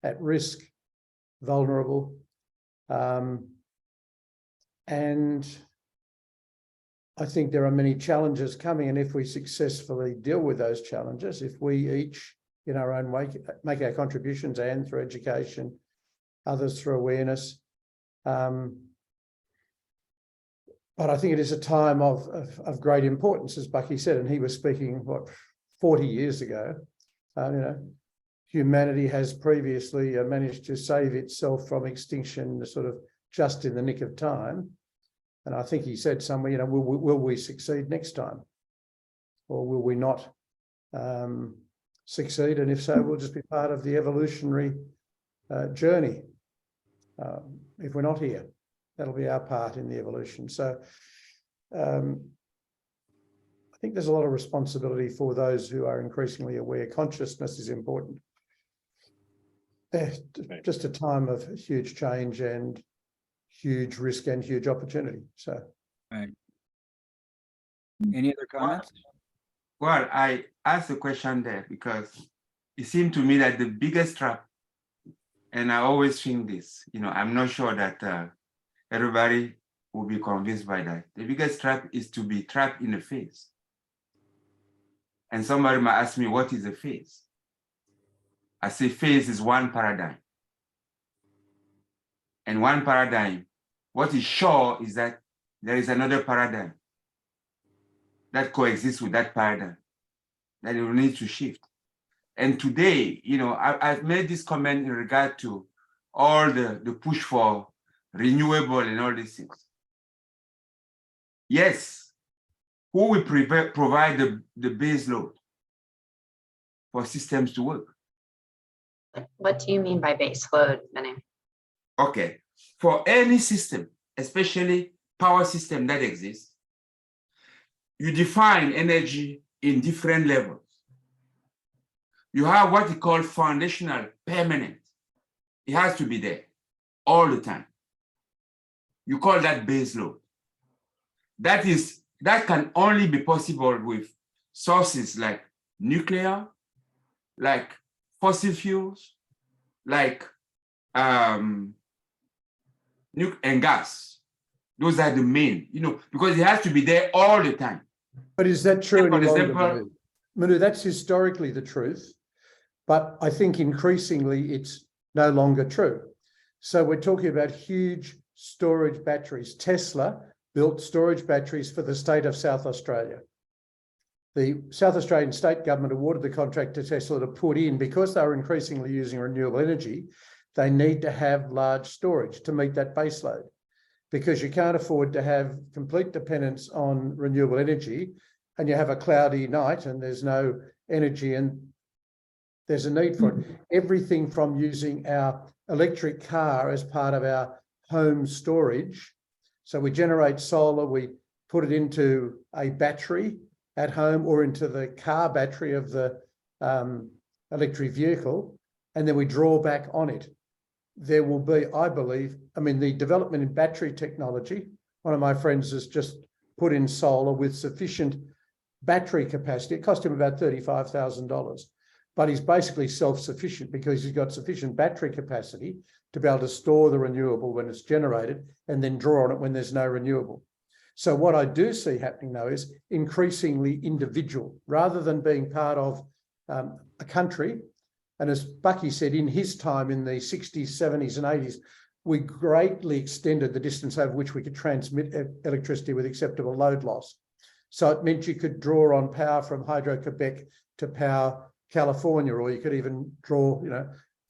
at risk, vulnerable, and I think there are many challenges coming. And if we successfully deal with those challenges, if we each in our own way make our contributions, and through education, others through awareness. But I think it is a time of great importance, as Bucky said, and he was speaking, what, 40 years ago. Humanity has previously managed to save itself from extinction sort of just in the nick of time. And I think he said somewhere, will we succeed next time? Or will we not succeed? And if so, we'll just be part of the evolutionary journey. If we're not here, that'll be our part in the evolution. So I think there's a lot of responsibility for those who are increasingly aware. Consciousness is important. Just a time of huge change and huge risk and huge opportunity. So, right. Any other comments? Well, I asked the question there because it seemed to me that the biggest trap, and I always think this, I'm not sure that everybody will be convinced by that. The biggest trap is to be trapped in a phase. And somebody might ask me, what is a phase? I say phase is one paradigm. And one paradigm, what is sure is that there is another paradigm that coexists with that paradigm that it will need to shift. And today, I've made this comment in regard to all the push for renewable and all these things. Yes, who will provide the base load for systems to work? What do you mean by base load, Manu? Okay, for any system, especially power system that exists, you define energy in different levels. You have what you call foundational, permanent. It has to be there all the time. You call that base load. That can only be possible with sources like nuclear, like fossil fuels, like and gas. Those are the main, because it has to be there all the time. but is that true For any longer, example, Manu? That's historically the truth, but I think increasingly it's no longer true. So we're talking about huge storage batteries. Tesla built storage batteries for the state of South Australia. The South Australian state government awarded the contract to Tesla to put in, because they were increasingly using renewable energy, they need to have large storage to meet that baseload, because you can't afford to have complete dependence on renewable energy and you have a cloudy night and there's no energy and there's a need for it. Everything from using our electric car as part of our home storage. So we generate solar, we put it into a battery at home or into the car battery of the electric vehicle, and then we draw back on it. There will be, I believe, the development in battery technology. One of my friends has just put in solar with sufficient battery capacity. It cost him about $35,000 but he's basically self-sufficient because he's got sufficient battery capacity to be able to store the renewable when it's generated and then draw on it when there's no renewable. So what I do see happening though is increasingly individual, rather than being part of a country. And as Bucky said, in his time in the 60s, 70s and 80s, we greatly extended the distance over which we could transmit electricity with acceptable load loss. So it meant you could draw on power from Hydro-Quebec to power California, or you could even draw,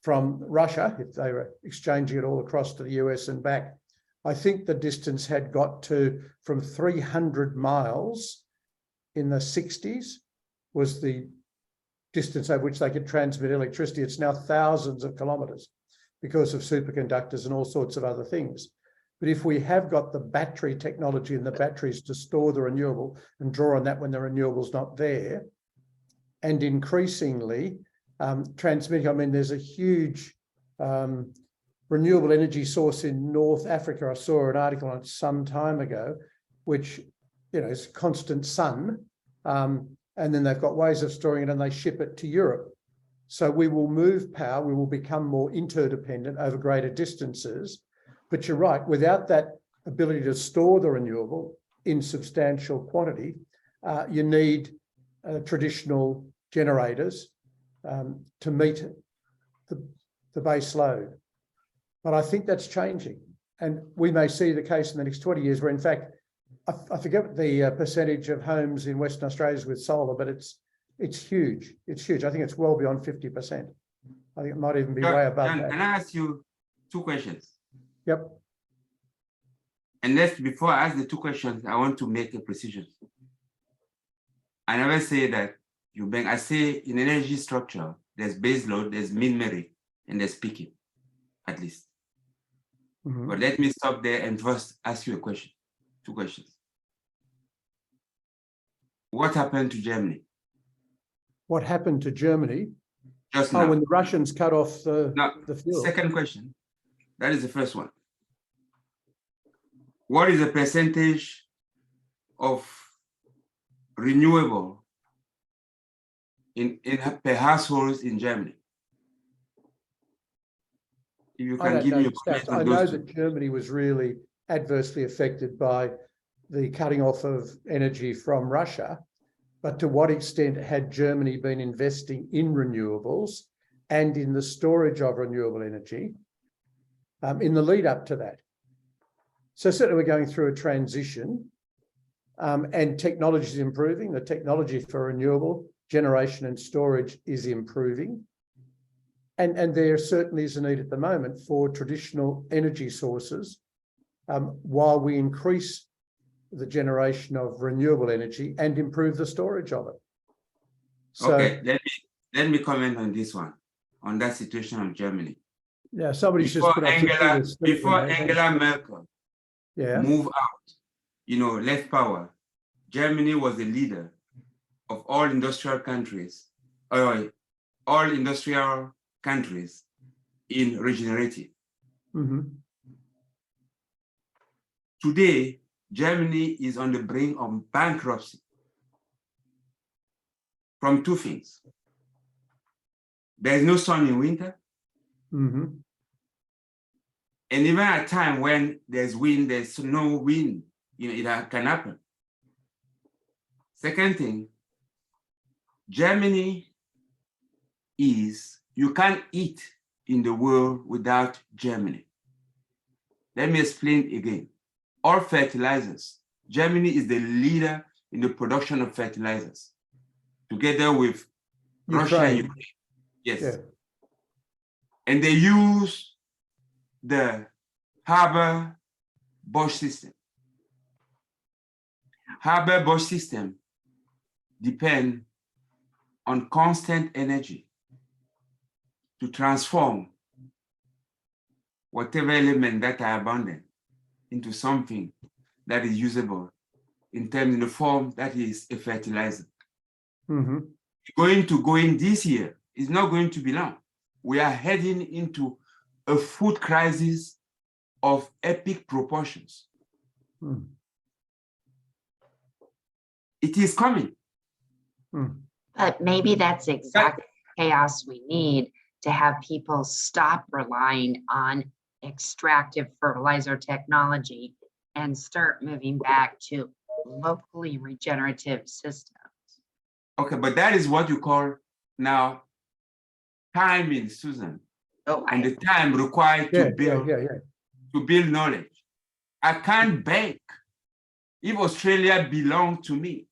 from Russia if they were exchanging it all across to the US and back. I think the distance had got to from 300 miles in the 60s was the distance over which they could transmit electricity. It's now thousands of kilometres because of superconductors and all sorts of other things. But if we have got the battery technology and the batteries to store the renewable and draw on that when the renewable's not there, and increasingly transmitting, I mean, there's a huge renewable energy source in North Africa. I saw an article on it some time ago, which, is constant sun. And then they've got ways of storing it and they ship it to Europe. So we will move power, we will become more interdependent over greater distances. But you're right, without that ability to store the renewable in substantial quantity, you need traditional generators to meet the base load. But I think that's changing. And we may see the case in the next 20 years where, in fact, I forget the percentage of homes in Western Australia is with solar, but it's huge. It's huge. I think it's well beyond 50%. I think it might even be way above John, that. can I ask you 2 questions? Yep. And before I ask the 2 questions, I want to make a precision. I never say that I say in energy structure, there's base load, there's min-merit, and there's peaking, at least. Mm-hmm. But let me stop there and first ask you a question. 2 questions. What happened to Germany? What happened to Germany? Just now. When the Russians cut off the fuel. Second question. That is the first one. What is the percentage of renewable in per households in Germany? If you can give me your comments on I those know 2. that Germany was really adversely affected by the cutting off of energy from Russia, but to what extent had Germany been investing in renewables and in the storage of renewable energy in the lead up to that? So certainly we're going through a transition and technology is improving. The technology for renewable generation and storage is improving. And there certainly is a need at the moment for traditional energy sources while we increase the generation of renewable energy and improve the storage of it. So, okay, let me comment on this one, on that situation of Germany. Yeah, somebody's Before just Angela Merkel move out, left power, Germany was the leader of all industrial countries, all industrial countries in regenerative. Mm-hmm. Today, Germany is on the brink of bankruptcy from 2 things. There's no sun in winter. Mm-hmm. And even at a time when there's wind, there's no wind, it can happen. Second thing, Germany you can't eat in the world without Germany. Let me explain again. All fertilizers, Germany is the leader in the production of fertilizers, together with Russia and Ukraine. Yes. Yeah. And they use the Haber-Bosch system. Haber-Bosch system depend on constant energy to transform whatever element that are abundant into something that is usable in the form that is a fertilizer. Mm-hmm. Going to go in this year is not going to be long. We are heading into a food crisis of epic proportions. Mm. It is coming. Mm. But maybe that's exactly chaos we need to have people stop relying on extractive fertilizer technology and start moving back to locally regenerative systems. Okay, but that is what you call now timing, Susan. Oh, And the time required Yeah, to build to build knowledge. I can't bank. If Australia belonged to me,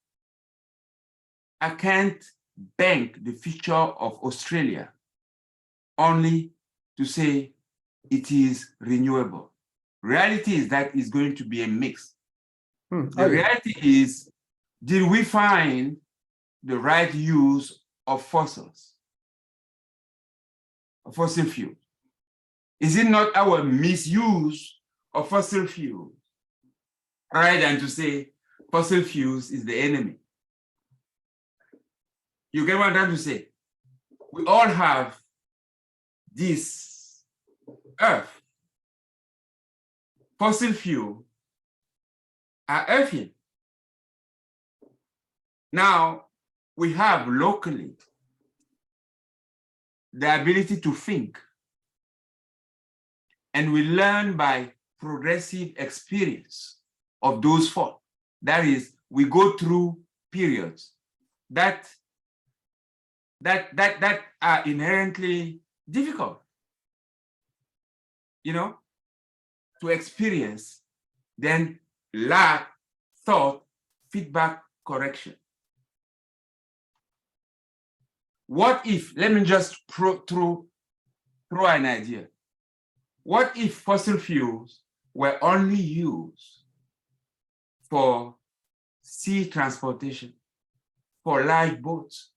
I can't bank the future of Australia only to say it is renewable. Reality is that it's going to be a mix. The reality is, did we find the right use of fossils, of fossil fuel? Is it not our misuse of fossil fuels rather than to say fossil fuels is the enemy? You get what I'm trying to say? We all have this earth. Fossil fuel are earthian. Now, we have locally the ability to think, and we learn by progressive experience of those faults. That is, we go through periods that are inherently difficult, you know, to experience, then lack, thought, feedback, correction. What if, let me just throw an idea. What if fossil fuels were only used for sea transportation, for live boats?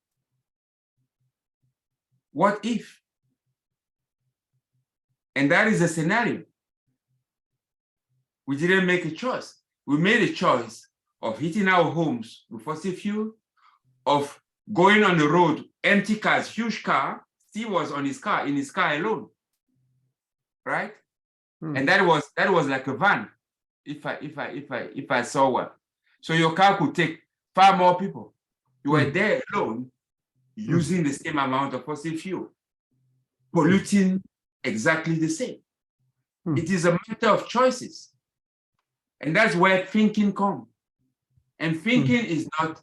What if? And that is a scenario. We didn't make a choice. We made a choice of heating our homes with fossil fuel, of going on the road, empty cars, huge car. Steve was on his car, in his car alone, right? And that was like a van, if I saw one. So your car could take far more people. You were there alone, using the same amount of fossil fuel, polluting exactly the same. It is a matter of choices. And that's where thinking comes. And thinking is not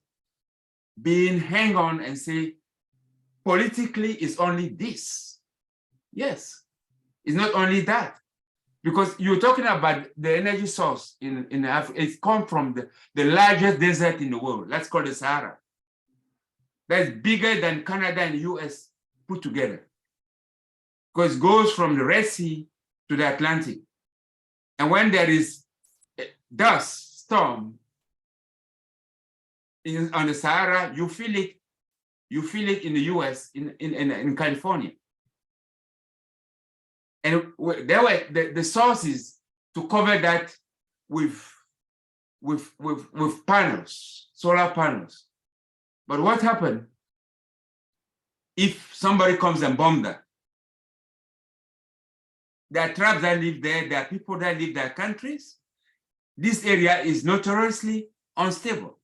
being hang on and say, politically it's only this. Yes, it's not only that. Because you're talking about the energy source in Africa. It's come from the largest desert in the world. That's called the Sahara. That's bigger than Canada and US put together. Because it goes from the Red Sea to the Atlantic. And when there is dust storm on the Sahara, you feel it. You feel it in the US, in California. And there were the sources to cover that with panels, solar panels. But what happened if somebody comes and bombs that? There are tribes that live there, there are people that live in their countries. This area is notoriously unstable.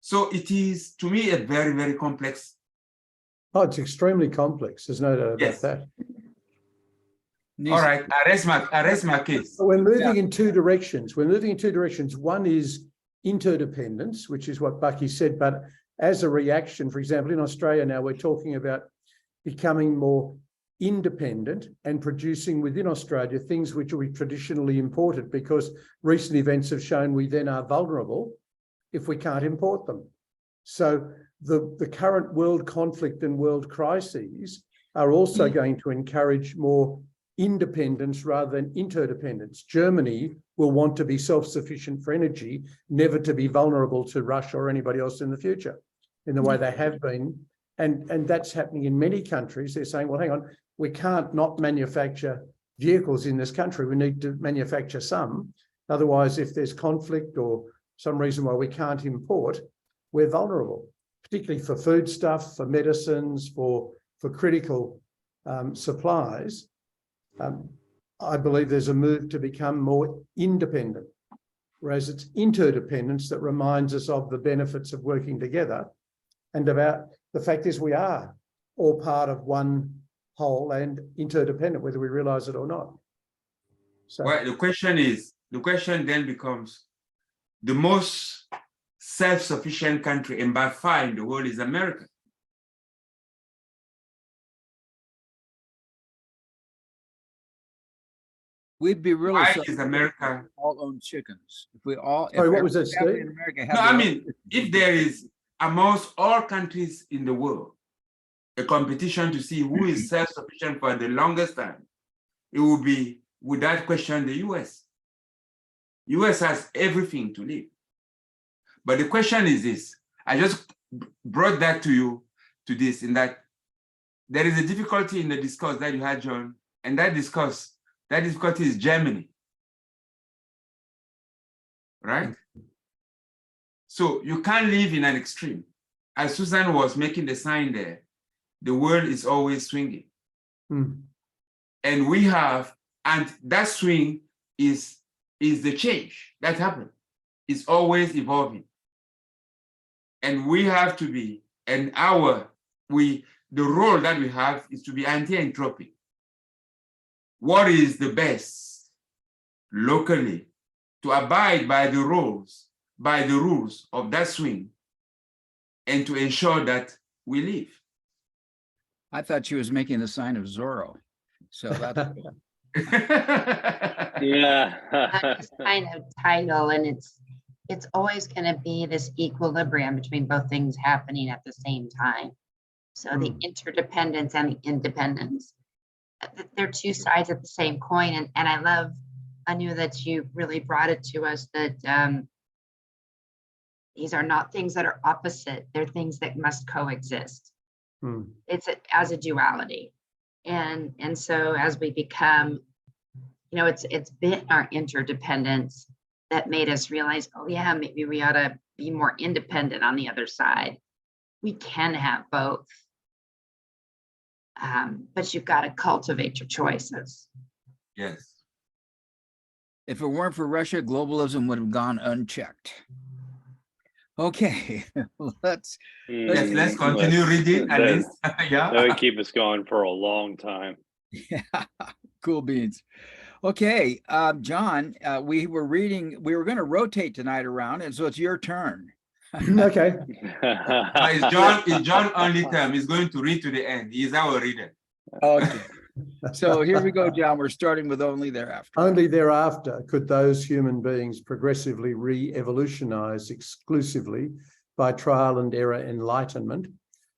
So it is, to me, a very, very complex. Oh, it's extremely complex. There's no doubt Yes. about that. All right, I rest my case. We're moving in two directions. We're moving in two directions. One is interdependence, which is what Bucky said, but as a reaction, for example, in Australia now, we're talking about becoming more independent and producing within Australia things which we traditionally imported, because recent events have shown we then are vulnerable if we can't import them. So the current world conflict and world crises are also going to encourage more independence rather than interdependence. Germany will want to be self-sufficient for energy, never to be vulnerable to Russia or anybody else in the future, in the way they have been. And that's happening in many countries. They're saying, well, hang on, we can't not manufacture vehicles in this country. We need to manufacture some. Otherwise, if there's conflict or some reason why we can't import, we're vulnerable, particularly for foodstuff, for medicines, for critical supplies. I believe there's a move to become more independent, whereas it's interdependence that reminds us of the benefits of working together. and about the fact is we are all part of one whole and interdependent, whether we realize it or not. So Well, the question then becomes, the most self-sufficient country, and by far in the world, is America. We'd be really Why so is America? all own chickens. If we all, Sorry, if what was every that, family Steve? in America had No, their I own mean, chickens, if we'd be there great. is, amongst all countries in the world, a competition to see who is self-sufficient for the longest time, it would be, without question, the US. US has everything to live. But the question is this, I just brought that to you, to this, in that there is a difficulty in the discourse that you had, John, and that difficulty is Germany, right? So you can't live in an extreme. As Susan was making the sign there, the world is always swinging. And we have, and that swing is the change that happened. It's always evolving. And we have to be, and the role that we have is to be anti-entropy. What is the best locally to abide by the rules of that swing and to ensure that we live. I thought she was making the sign of Zorro. So that's Yeah. That's kind of title, and it's always going to be this equilibrium between both things happening at the same time. So the interdependence and the independence, they're two sides of the same coin. And I love, Manu, that you really brought it to us that these are not things that are opposite. They're things that must coexist. It's as a duality. And so as we become, it's been our interdependence that made us realize, oh yeah, maybe we ought to be more independent on the other side. We can have both. But you've got to cultivate your choices. Yes. if it weren't for Russia, globalism would have gone unchecked. Okay, let's continue reading at least. Yeah. That would keep us going for a long time. Yeah, cool beans. Okay, John, we were going to rotate tonight around, and so it's your turn. Okay. It's John only term. He's going to read to the end. He's our reader. Okay. So here we go, John. We're starting with only thereafter. Only thereafter could those human beings progressively re-evolutionize exclusively by trial and error enlightenment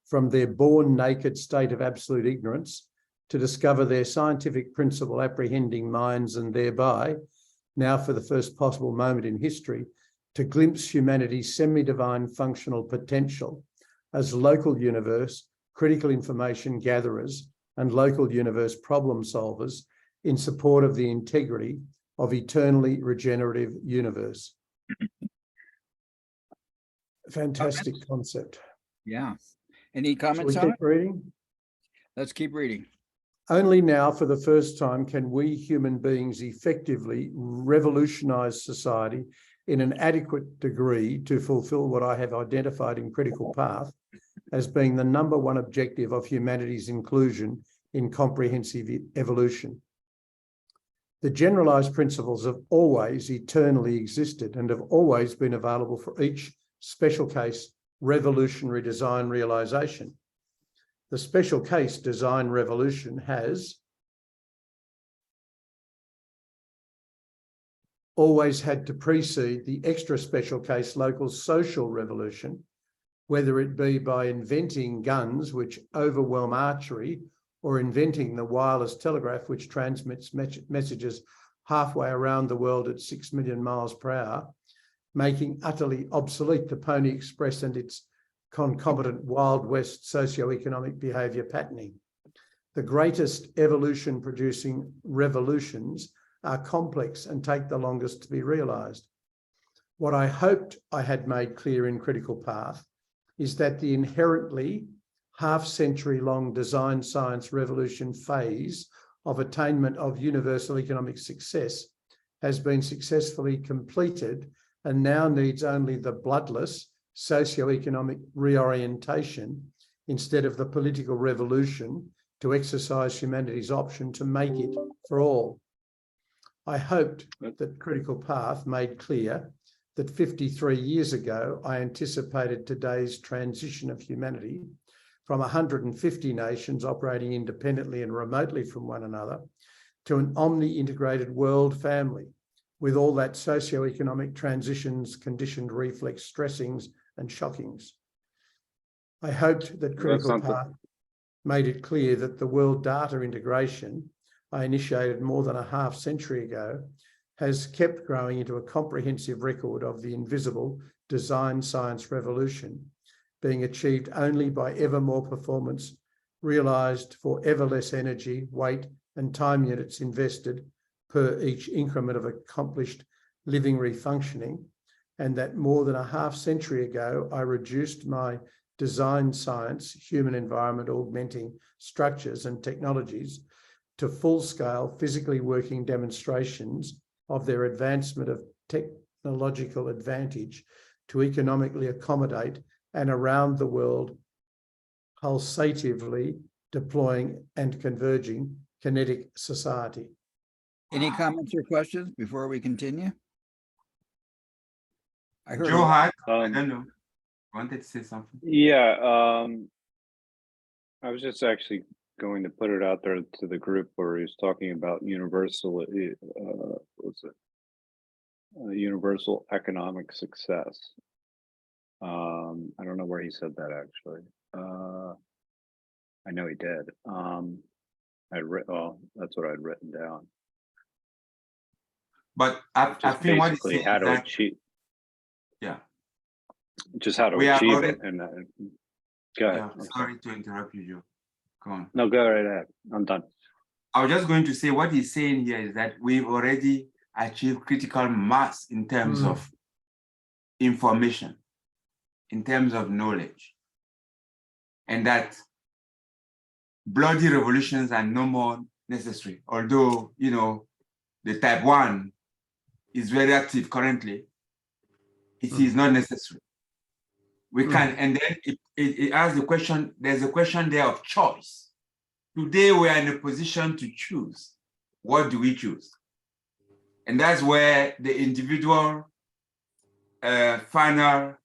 from their born naked state of absolute ignorance to discover their scientific principle apprehending minds, and thereby, now for the first possible moment in history, to glimpse humanity's semi-divine functional potential as local universe, critical information gatherers, and local universe problem solvers in support of the integrity of eternally regenerative universe. Fantastic concept. Yeah. Any comments Shall we on keep it? reading? Let's keep reading. Only now, for the first time, can we human beings effectively revolutionize society in an adequate degree to fulfill what I have identified in Critical Path as being the #1 objective of humanity's inclusion in comprehensive evolution. The generalized principles have always eternally existed and have always been available for each special case revolutionary design realization. The special case design revolution has always had to precede the extra special case local social revolution, whether it be by inventing guns which overwhelm archery or inventing the wireless telegraph which transmits messages halfway around the world at 6 million miles per hour, making utterly obsolete the Pony Express and its concomitant Wild West socio-economic behaviour patterning. The greatest evolution-producing revolutions are complex and take the longest to be realised. What I hoped I had made clear in Critical Path is that the inherently half-century-long design science revolution phase of attainment of universal economic success has been successfully completed and now needs only the bloodless socio-economic reorientation instead of the political revolution to exercise humanity's option to make it for all. I hoped that Critical Path made clear that 53 years ago, I anticipated today's transition of humanity from 150 nations operating independently and remotely from one another to an omni-integrated world family with all that socio-economic transitions, conditioned reflex stressings and shockings. I hoped that Critical Path made it clear that the world data integration I initiated more than a half century ago has kept growing into a comprehensive record of the invisible design science revolution, being achieved only by ever more performance realised for ever less energy, weight and time units invested per each increment of accomplished living refunctioning, and that more than a half century ago, I reduced my design science, human environment augmenting structures and technologies to full-scale physically working demonstrations of their advancement of technological advantage to economically accommodate and around the world pulsatively deploying and converging kinetic society. Any comments or questions before we continue? I heard Joe had, I Um, don't know, wanted to say something. Yeah, I was just actually going to put it out there to the group where he was talking about universal, universal economic success. I don't know where he said that actually. I know he did. Well, that's what I'd written down. But I Just think what he's basically saying how is to that, achieve, yeah, just how to we are achieve already, it. And go ahead. yeah, I'm sorry to interrupt you, Joe. Go on. No, go right ahead. I'm done. I was just going to say what he's saying here is that we've already achieved critical mass in terms of information, in terms of knowledge, and that bloody revolutions are no more necessary. Although, you know, the type 1 is very active currently, it is not necessary. We can, and then it asks the question, there's a question there of choice. Today we are in a position to choose. What do we choose? And that's where the individual final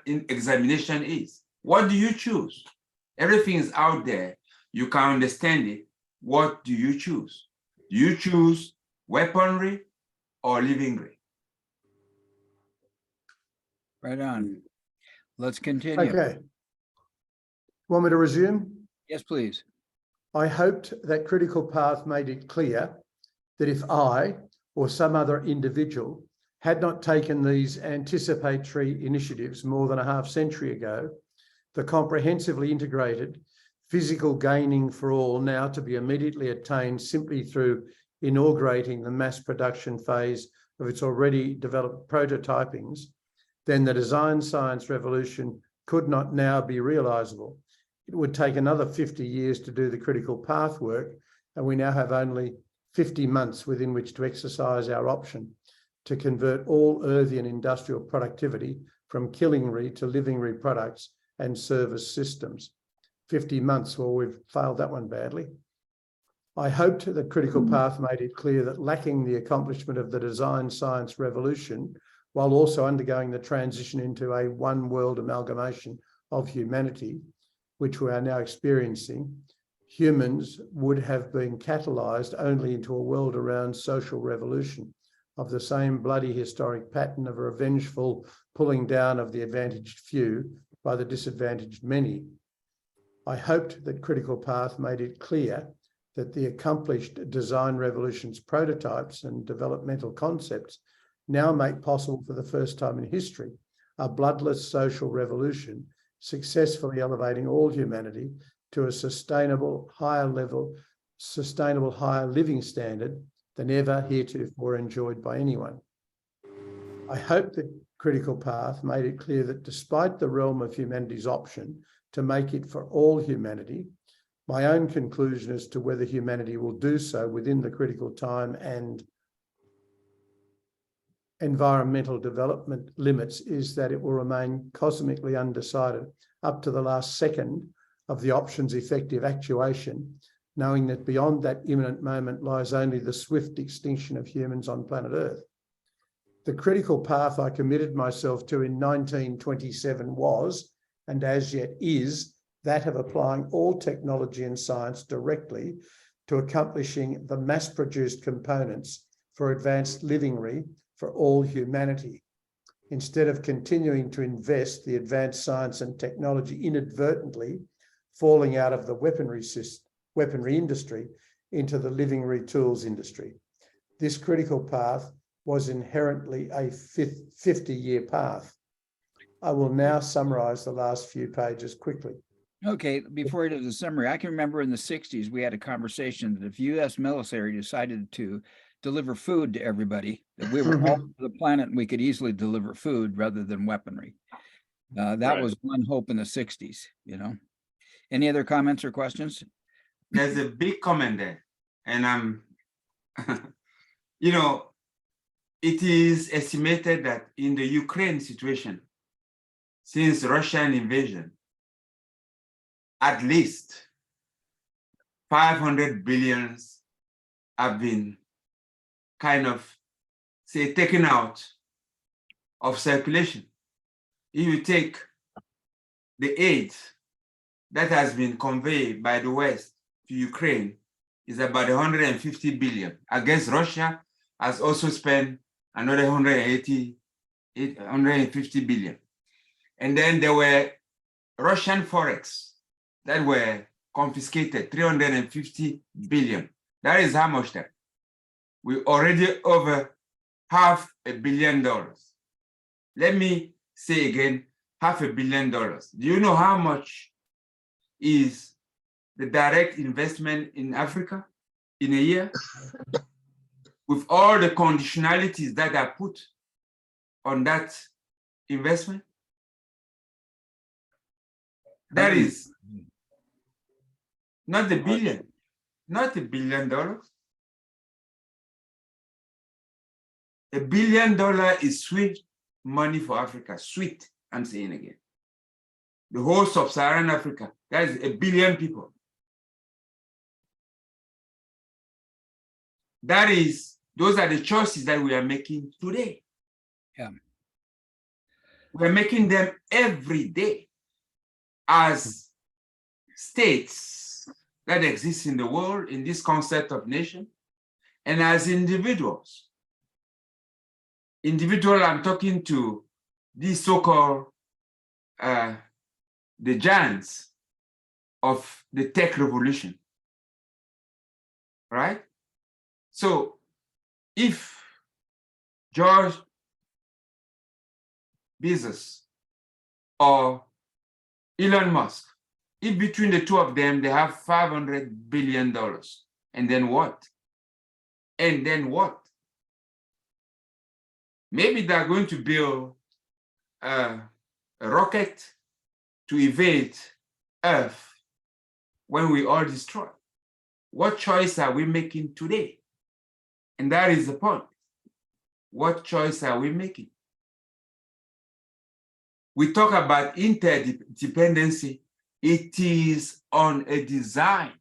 examination is. What do you choose? Everything is out there. You can understand it. What do you choose? Do you choose weaponry or living ray? Right on. Let's continue. Okay. Want me to resume? Yes, please. I hoped that Critical Path made it clear that if I or some other individual had not taken these anticipatory initiatives more than a half century ago, the comprehensively integrated physical gaining for all now to be immediately attained simply through inaugurating the mass production phase of its already developed prototypings, then the design science revolution could not now be realisable. It would take another 50 years to do the Critical Path work, and we now have only 50 months within which to exercise our option to convert all earthian industrial productivity from killing-re to living-re products and service systems. 50 months, well, we've failed that one badly. I hoped that Critical Path made it clear that lacking the accomplishment of the design science revolution, while also undergoing the transition into a one world amalgamation of humanity, which we are now experiencing, humans would have been catalysed only into a world around social revolution of the same bloody historic pattern of a revengeful pulling down of the advantaged few by the disadvantaged many. I hoped that Critical Path made it clear that the accomplished design revolution's prototypes and developmental concepts now make possible for the first time in history a bloodless social revolution, successfully elevating all humanity to a sustainable, higher living standard than ever heretofore enjoyed by anyone. I hope that Critical Path made it clear that despite the realm of humanity's option to make it for all humanity, my own conclusion as to whether humanity will do so within the critical time environmental development limits is that it will remain cosmically undecided up to the last second of the option's effective actuation, knowing that beyond that imminent moment lies only the swift extinction of humans on planet Earth. The critical path I committed myself to in 1927 was, and as yet is, that of applying all technology and science directly to accomplishing the mass-produced components for advanced livingry for all humanity, instead of continuing to invest the advanced science and technology inadvertently falling out of the weaponry industry into the livingry tools industry. This critical path was inherently a 50-year path. I will now summarize the last few pages quickly. Okay, before I do the summary, I can remember in the 60s, we had a conversation that if U.S. military decided to deliver food to everybody, that we were all over the planet and we could easily deliver food rather than weaponry. That Right. was one hope in the 60s, you know. Any other comments or questions? There's a big comment there, and I'm, you know, it is estimated that in the Ukraine situation, since Russian invasion, at least 500 billions have been kind of, say, taken out of circulation. If you take the aid that has been conveyed by the West to Ukraine, is about 150 billion. I guess Russia has also spent another 150 billion. And then there were Russian forex that were confiscated, 350 billion. That is how much that? We already over $500 million. Let me say again, $500 million. Do you know how much is the direct investment in Africa in a year? With all the conditionalities that are put on that investment? That is not a billion, not $1 billion. $1 billion is sweet money for Africa, sweet, I'm saying again. The whole sub-Saharan Africa, that is 1 billion people. Those are the choices that we are making today. Yeah. We are making them every day as states that exist in the world, in this concept of nation, and as individuals. I'm talking to these so-called the giants of the tech revolution, right? So if George Bezos or Elon Musk, if between the two of them, they have $500 billion, and then what? And then what? Maybe they're going to build a rocket to evade Earth when we all destroy. What choice are we making today? And that is the point. What choice are we making? We talk about interdependency. It is on a design.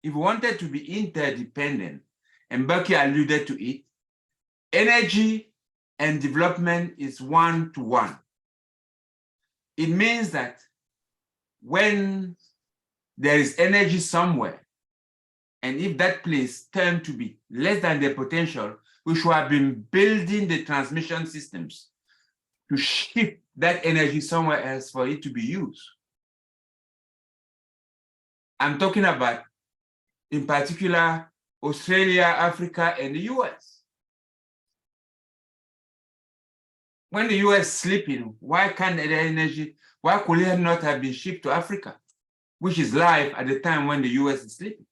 If we wanted to be interdependent, and Bucky alluded to it, energy and development is one-to-one. It means that when there is energy somewhere, and if that place turned to be less than the potential, we should have been building the transmission systems to shift that energy somewhere else for it to be used. I'm talking about, in particular, Australia, Africa, and the US. When the US is sleeping, why can't the energy, why could it not have been shipped to Africa, which is live at the time when the US is sleeping?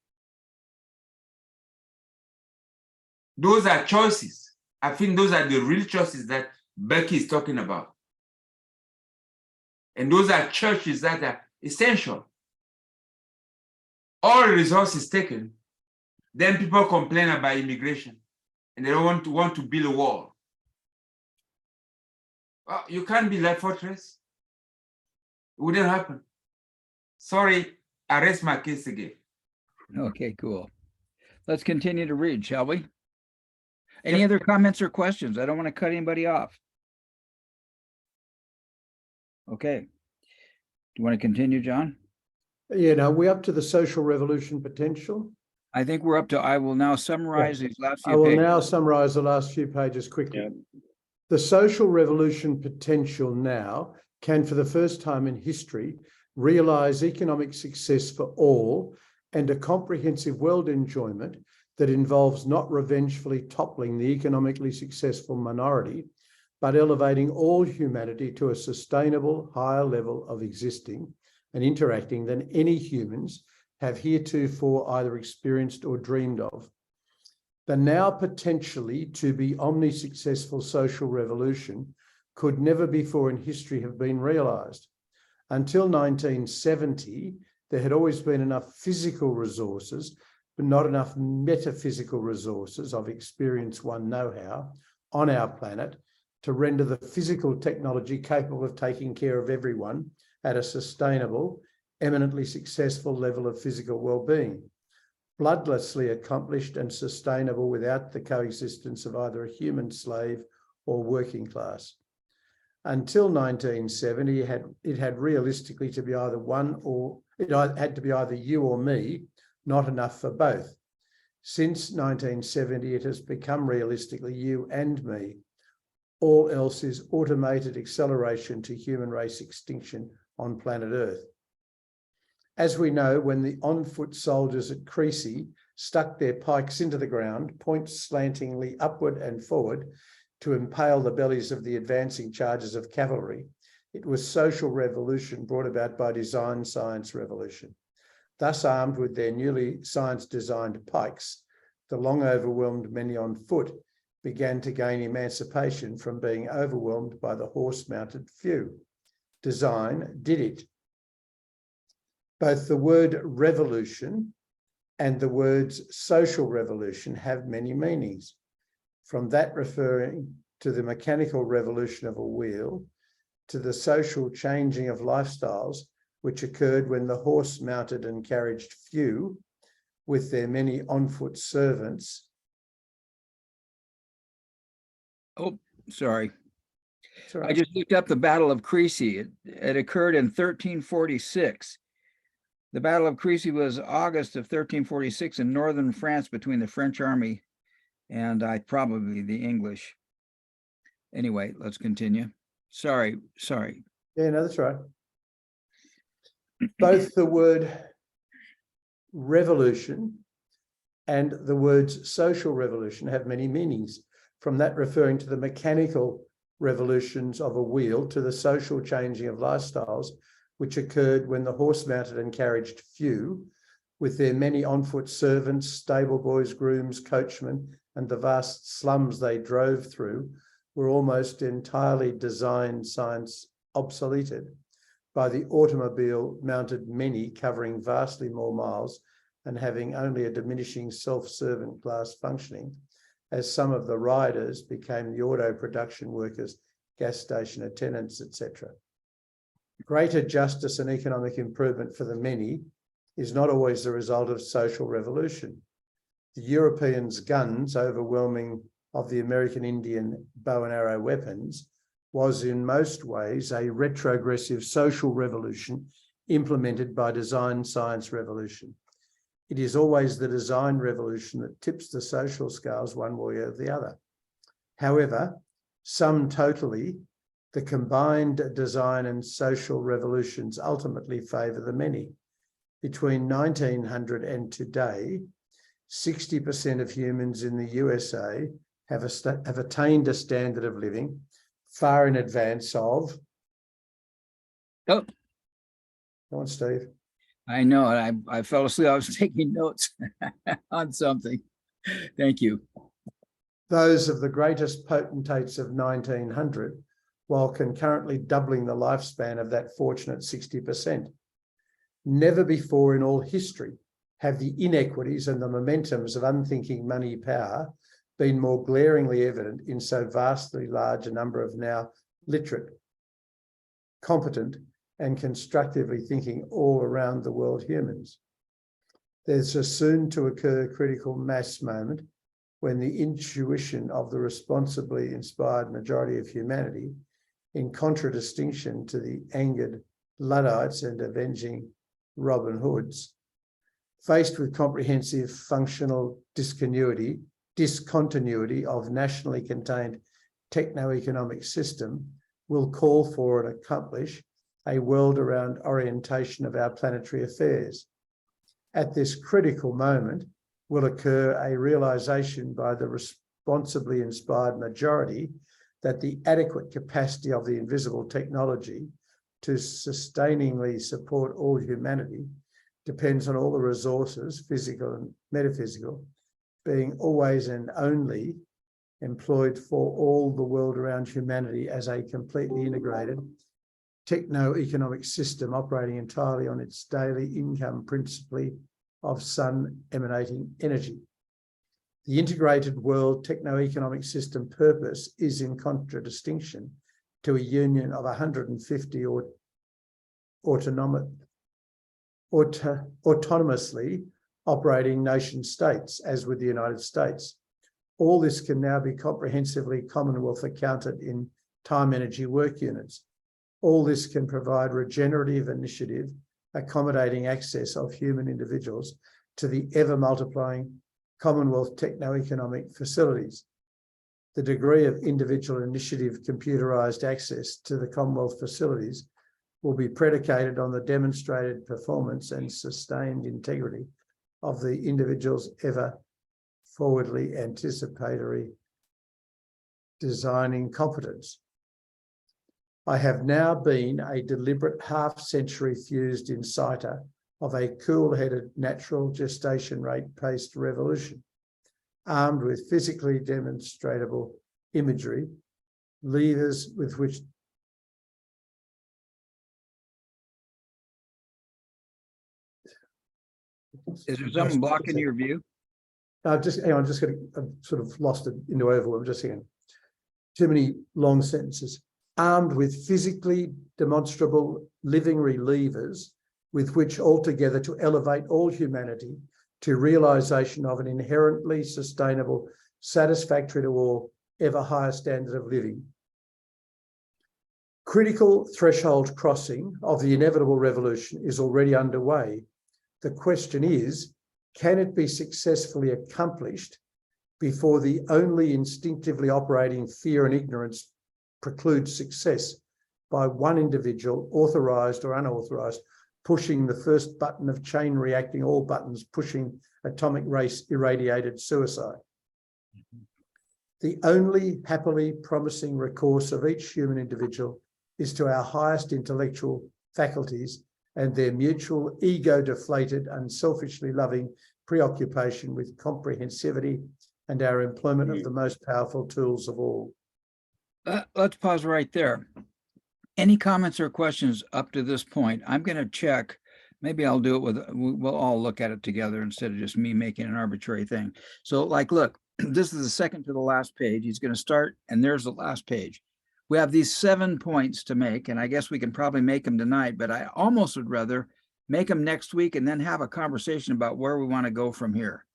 Those are choices. I think those are the real choices that Bucky is talking about. And those are choices that are essential. All resources taken, then people complain about immigration and they don't want to build a wall. You can't be left fortress. It wouldn't happen. Sorry, I rest my case again. Okay, cool. Let's continue to read, shall we? Any Yep. other comments or questions? I don't want to cut anybody off. Okay. Do you want to continue, John? Yeah, no, we're up to the social revolution potential. I think we're up to, I will now summarize these last I few will pages. now summarize the last few pages quickly. Yeah. The social revolution potential now can, for the first time in history, realize economic success for all and a comprehensive world enjoyment that involves not revengefully toppling the economically successful minority, but elevating all humanity to a sustainable higher level of existing and interacting than any humans have heretofore either experienced or dreamed of. The now potentially to be omni-successful social revolution could never before in history have been realised. Until 1970, there had always been enough physical resources, but not enough metaphysical resources of experience one know-how on our planet to render the physical technology capable of taking care of everyone at a sustainable, eminently successful level of physical well-being, bloodlessly accomplished and sustainable without the coexistence of either a human slave or working class. Until 1970, it had realistically to be either one or it had to be either you or me, not enough for both. Since 1970, it has become realistically you and me. All else is automated acceleration to human race extinction on planet Earth. As we know, when the on-foot soldiers at Creasy stuck their pikes into the ground, points slantingly upward and forward to impale the bellies of the advancing charges of cavalry, it was social revolution brought about by design science revolution. Thus armed with their newly science-designed pikes, the long overwhelmed many on foot began to gain emancipation from being overwhelmed by the horse-mounted few. Design did it. Both the word revolution and the words social revolution have many meanings, from that referring to the mechanical revolution of a wheel to the social changing of lifestyles which occurred when the horse-mounted and carriaged few, with their many on-foot servants. Oh, sorry. I just looked up the Battle of Creasy. It occurred in 1346. The Battle of Creasy was August of 1346 in northern France between the French army and probably the English. Anyway, let's continue. Sorry. Yeah, no, that's right. Both the word revolution and the words social revolution have many meanings, from that referring to the mechanical revolutions of a wheel to the social changing of lifestyles which occurred when the horse-mounted and carriaged few, with their many on-foot servants, stable boys, grooms, coachmen, and the vast slums they drove through, were almost entirely design science obsoleted by the automobile-mounted many covering vastly more miles and having only a diminishing self-servant class functioning, as some of the riders became the auto production workers, gas station attendants, etc. Greater justice and economic improvement for the many is not always the result of social revolution. The Europeans' guns, overwhelming of the American Indian bow and arrow weapons, was in most ways a retrogressive social revolution implemented by design science revolution. It is always the design revolution that tips the social scales one way or the other. However, sum totally, the combined design and social revolutions ultimately favour the many. Between 1900 and today, 60% of humans in the USA have attained a standard of living far in advance of. Oh, go on, Steve. I know. I fell asleep. I was taking notes on something. Thank you. Those of the greatest potentates of 1900, while concurrently doubling the lifespan of that fortunate 60%. Never before in all history have the inequities and the momentums of unthinking money power been more glaringly evident in so vastly large a number of now literate, competent, and constructively thinking all around the world humans. There's a soon to occur critical mass moment when the intuition of the responsibly inspired majority of humanity, in contradistinction to the angered Luddites and avenging Robin Hoods, faced with comprehensive functional discontinuity of nationally contained techno-economic system, will call for and accomplish a world-around orientation of our planetary affairs. At this critical moment will occur a realisation by the responsibly inspired majority that the adequate capacity of the invisible technology to sustainingly support all humanity depends on all the resources, physical and metaphysical, being always and only employed for all the world around humanity as a completely integrated techno-economic system operating entirely on its daily income principally of sun emanating energy. The integrated world techno-economic system purpose is in contradistinction to a union of 150 autonomously operating nation states, as with the United States. All this can now be comprehensively Commonwealth accounted in time energy work units. All this can provide regenerative initiative, accommodating access of human individuals to the ever-multiplying Commonwealth techno-economic facilities. The degree of individual initiative computerised access to the Commonwealth facilities will be predicated on the demonstrated performance and sustained integrity of the individual's ever forwardly anticipatory designing competence. I have now been a deliberate half-century fused inciter of a cool-headed natural gestation rate-paced revolution, armed with physically demonstrable imagery, levers with which Is there something blocking your view? hang on, I've sort of lost it into overwhelm. Just a second. Too many long sentences. Armed with physically demonstrable living levers with which altogether to elevate all humanity to realisation of an inherently sustainable, satisfactory to all, ever higher standard of living. Critical threshold crossing of the inevitable revolution is already underway. The question is, can it be successfully accomplished before the only instinctively operating fear and ignorance precludes success by one individual, authorised or unauthorised, pushing the first button of chain reacting all buttons, pushing atomic race irradiated suicide? The only happily promising recourse of each human individual is to our highest intellectual faculties and their mutual ego-deflated, unselfishly loving preoccupation with comprehensivity and our employment of the most powerful tools of all. Let's pause right there. Any comments or questions up to this point? I'm going to check. Maybe I'll do it with, we'll all look at it together instead of just me making an arbitrary thing. So like, look, this is the second to the last page. He's going to start, and there's the last page. We have these 7 points to make, and I guess we can probably make them tonight, but I almost would rather make them next week and then have a conversation about where we want to go from here.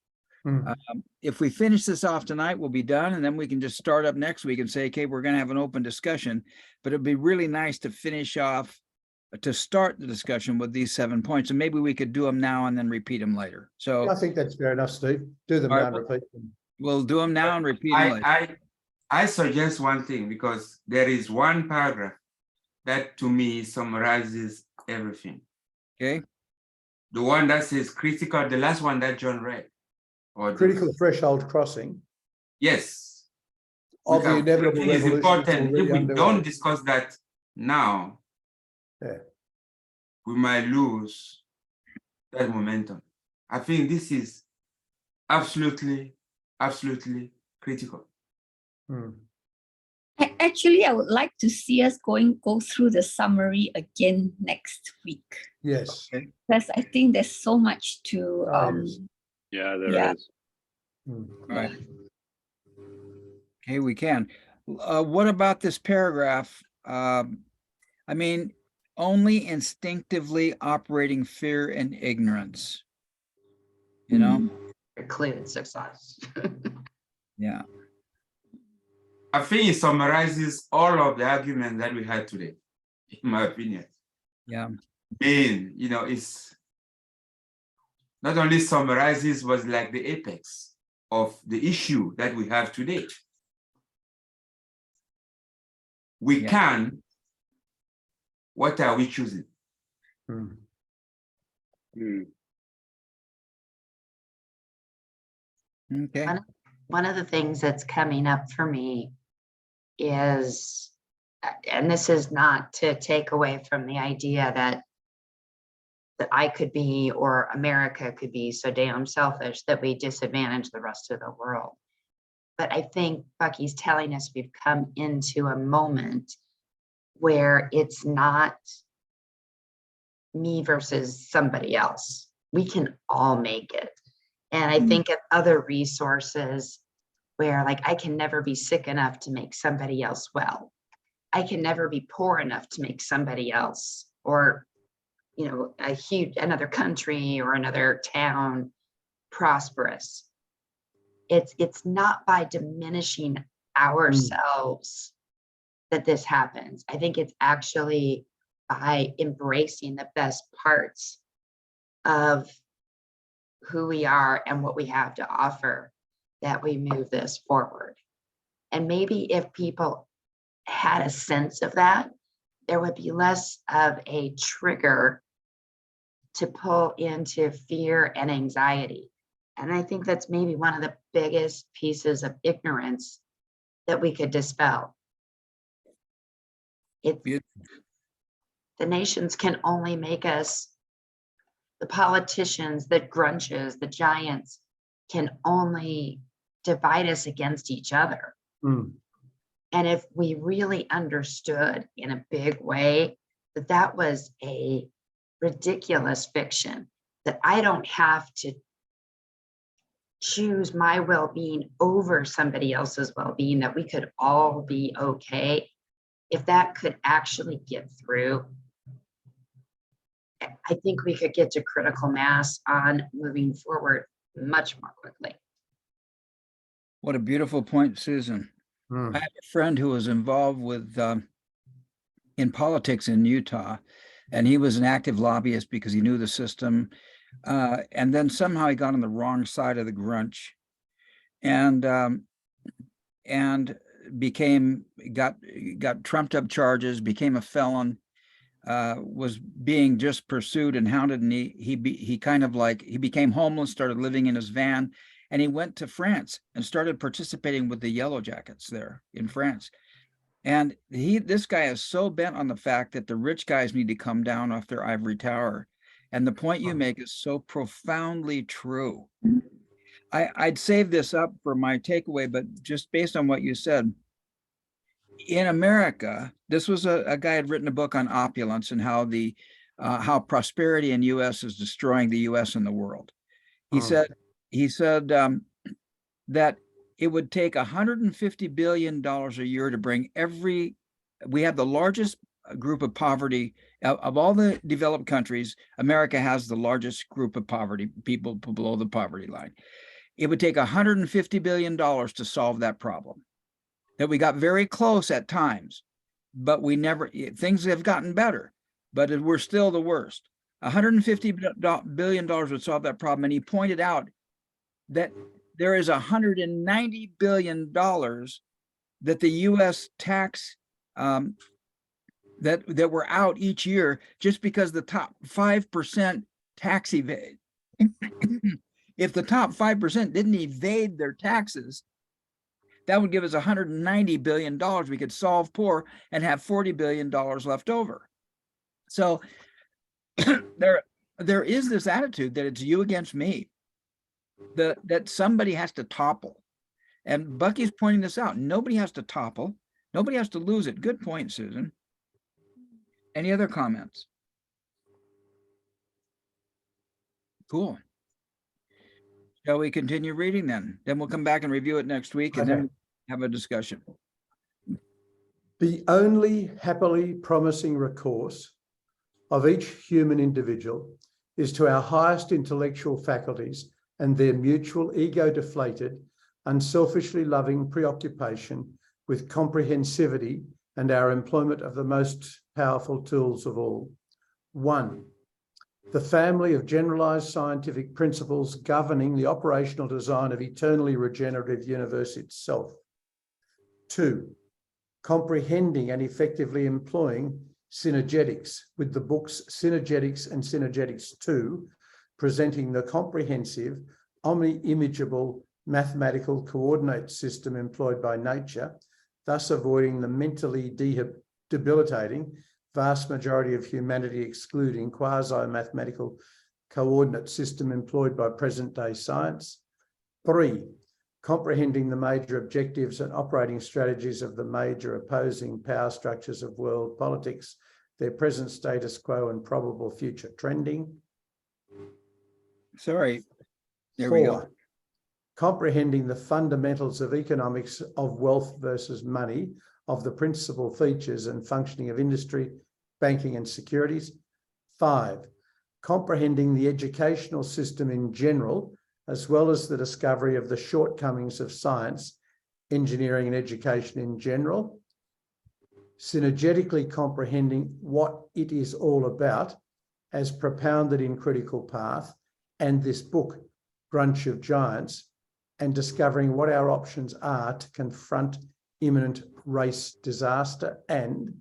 If we finish this off tonight, we'll be done, and then we can just start up next week and say, okay, we're going to have an open discussion. But it'd be really nice to finish off, to start the discussion with these 7 points, and maybe we could do them now and then repeat them later. So I think that's fair enough, Steve. Do them now and repeat them. We'll do them now and repeat them later. I suggest one thing, because there is one paragraph that to me summarizes everything. Okay. The one that says critical, the last one that John read. Or Critical threshold crossing. Yes. Of the inevitable it is revolution. important. If we don't discuss that now, we might lose that momentum. I think this is absolutely critical. Actually, I would like to see us go through the summary again next week. Yes. Okay. Because I think there's so much to Yeah, there is. Right. Okay, we can. What about this paragraph I mean, only instinctively operating fear and ignorance. You know? Preclude success. Yeah. I think it summarizes all of the arguments that we had today, in my opinion. Yeah. And, you know, it's not only summarizes, but like the apex of the issue that we have today. We Yeah. can, what are we choosing? Hmm. Okay. One of the things that's coming up for me is, and this is not to take away from the idea that I could be, or America could be so damn selfish that we disadvantage the rest of the world. But I think Bucky's telling us we've come into a moment where it's not me versus somebody else. We can all make it. And I think of other resources where, like, I can never be sick enough to make somebody else well. I can never be poor enough to make somebody else, or, you know, another country or another town prosperous. It's not by diminishing ourselves that this happens. I think it's actually by embracing the best parts of who we are and what we have to offer that we move this forward. And maybe if people had a sense of that, there would be less of a trigger to pull into fear and anxiety. And I think that's maybe one of the biggest pieces of ignorance that we could dispel. The nations can only make us, the politicians, the grunches, the giants can only divide us against each other. Hmm. And if we really understood in a big way that that was a ridiculous fiction, that I don't have to choose my well-being over somebody else's well-being, that we could all be okay, if that could actually get through, I think we could get to critical mass on moving forward much more quickly. What a beautiful point, Susan. Hmm. I have a friend who was involved with in politics in Utah, and he was an active lobbyist because he knew the system. And then somehow he got on the wrong side of the Grunch, and got trumped up charges, became a felon, was being just pursued and hounded, and he kind of like, he became homeless, started living in his van, and he went to France and started participating with the Yellow Jackets there in France. And this guy is so bent on the fact that the rich guys need to come down off their ivory tower. And the point you make is so profoundly true. I'd save this up for my takeaway, but just based on what you said, in America, this was a guy had written a book on opulence and how prosperity in U.S. is destroying the U.S. and the world. He said that it would take $150 billion a year to bring we have the largest group of poverty of all the developed countries. America has the largest group of poverty, people below the poverty line. It would take $150 billion to solve that problem. That we got very close at times, but things have gotten better, but we're still the worst. $150 billion would solve that problem. And he pointed out that there is $190 billion that the U.S. tax that we're out each year just because the top 5% tax evade. If the top 5% didn't evade their taxes, that would give us $190 billion. We could solve poor and have $40 billion left over. So there is this attitude that it's you against me, that somebody has to topple. And Bucky's pointing this out. Nobody has to topple. Nobody has to lose it. Good point, Susan. Any other comments? Cool. Shall we continue reading then? Then we'll come back and review it next week and then have a discussion. The only happily promising recourse of each human individual is to our highest intellectual faculties and their mutual ego-deflated, unselfishly loving preoccupation with comprehensivity and our employment of the most powerful tools of all. 1. The family of generalized scientific principles governing the operational design of eternally regenerative universe itself. 2. Comprehending and effectively employing synergetics with the books Synergetics and Synergetics 2, presenting the comprehensive, omni-imageable mathematical coordinate system employed by nature, thus avoiding the mentally debilitating vast majority of humanity excluding quasi-mathematical coordinate system employed by present-day science. 3. Comprehending the major objectives and operating strategies of the major opposing power structures of world politics, their present status quo and probable future trending. Sorry, there we go. 4. Comprehending the fundamentals of economics of wealth versus money, of the principal features and functioning of industry, banking and securities. 5. Comprehending the educational system in general, as well as the discovery of the shortcomings of science, engineering and education in general. Synergetically comprehending what it is all about as propounded in Critical Path and this book, Grunch of Giants, and discovering what our options are to confront imminent race disaster. And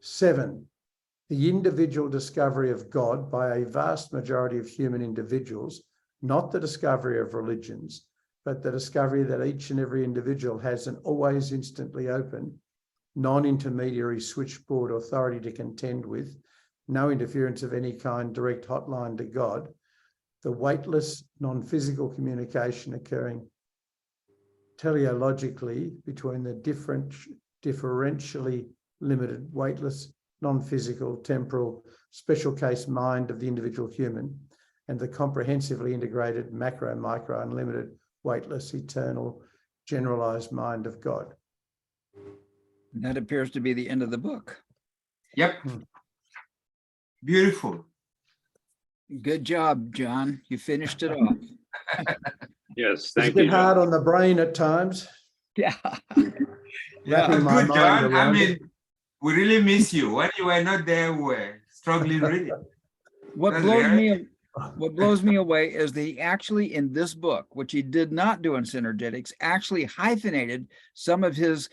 7, the individual discovery of God by a vast majority of human individuals, not the discovery of religions, but the discovery that each and every individual has an always instantly open, non-intermediary switchboard authority to contend with, no interference of any kind, direct hotline to God, the weightless, non-physical communication occurring teleologically between the differentially limited, weightless, non-physical, temporal, special case mind of the individual human, and the comprehensively integrated macro, micro, unlimited, weightless, eternal, generalized mind of God. And that appears to be the end of the book. Yep. Beautiful. Good job, John. You finished it off. Yes, It's a thank bit you, hard John. on the brain at times. Yeah. Wrapping my Good, mind John. I around mean, it. we really miss you. When you were not there, we were struggling really. What That's blows right. me what blows me away is that he actually in this book, which he did not do in Synergetics, actually hyphenated some of his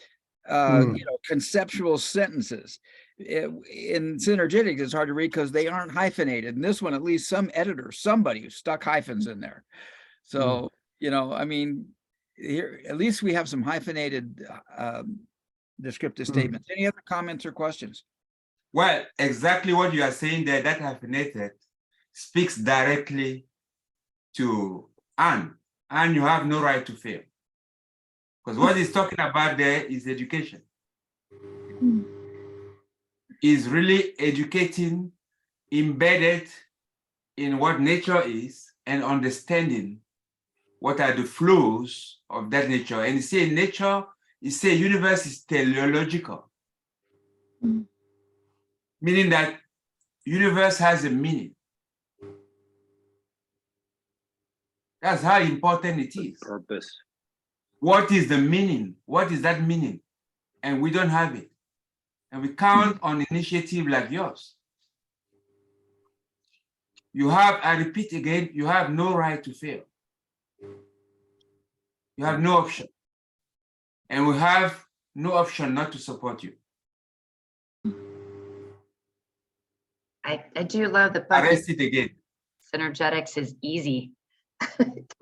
conceptual sentences. In Synergetics, it's hard to read because they aren't hyphenated. In this one, at least some editor, somebody stuck hyphens in there. So, I mean, here at least we have some hyphenated descriptive statements. Any other comments or questions? Well, exactly what you are saying there, that hyphenated, speaks directly to Anne. And you have no right to fail. Because what he's talking about there is education. Is really educating, embedded in what nature is and understanding what are the flows of that nature. And you say nature, you say universe is teleological, meaning that universe has a meaning. That's how important it is. Purpose. What is the meaning? What is that meaning? And we don't have it. And we count on initiative like yours. You have, I repeat again, you have no right to fail. You have no option. And we have no option not to support you. I do love the Bucky. Arrest it again. Synergetics is easy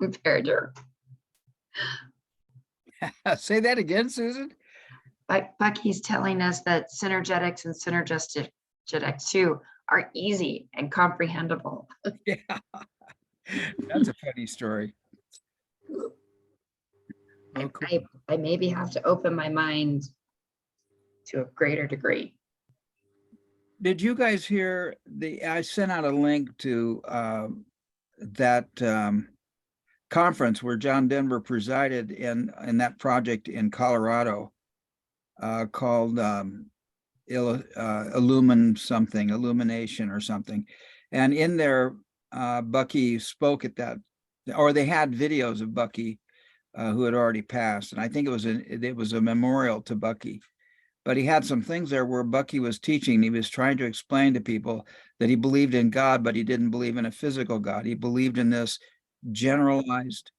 compared to Say that again, Susan. Bucky's telling us that synergetics and synergetics 2 are easy and comprehensible. Yeah, that's a funny story. Oh, cool. I maybe have to open my mind to a greater degree. Did you guys hear I sent out a link to that conference where John Denver presided in that project in Colorado. called Illumination or something. And in there, Bucky spoke at that, or they had videos of Bucky who had already passed. And I think it was a memorial to Bucky. But he had some things there where Bucky was teaching. He was trying to explain to people that he believed in God, but he didn't believe in a physical God. He believed in this generalized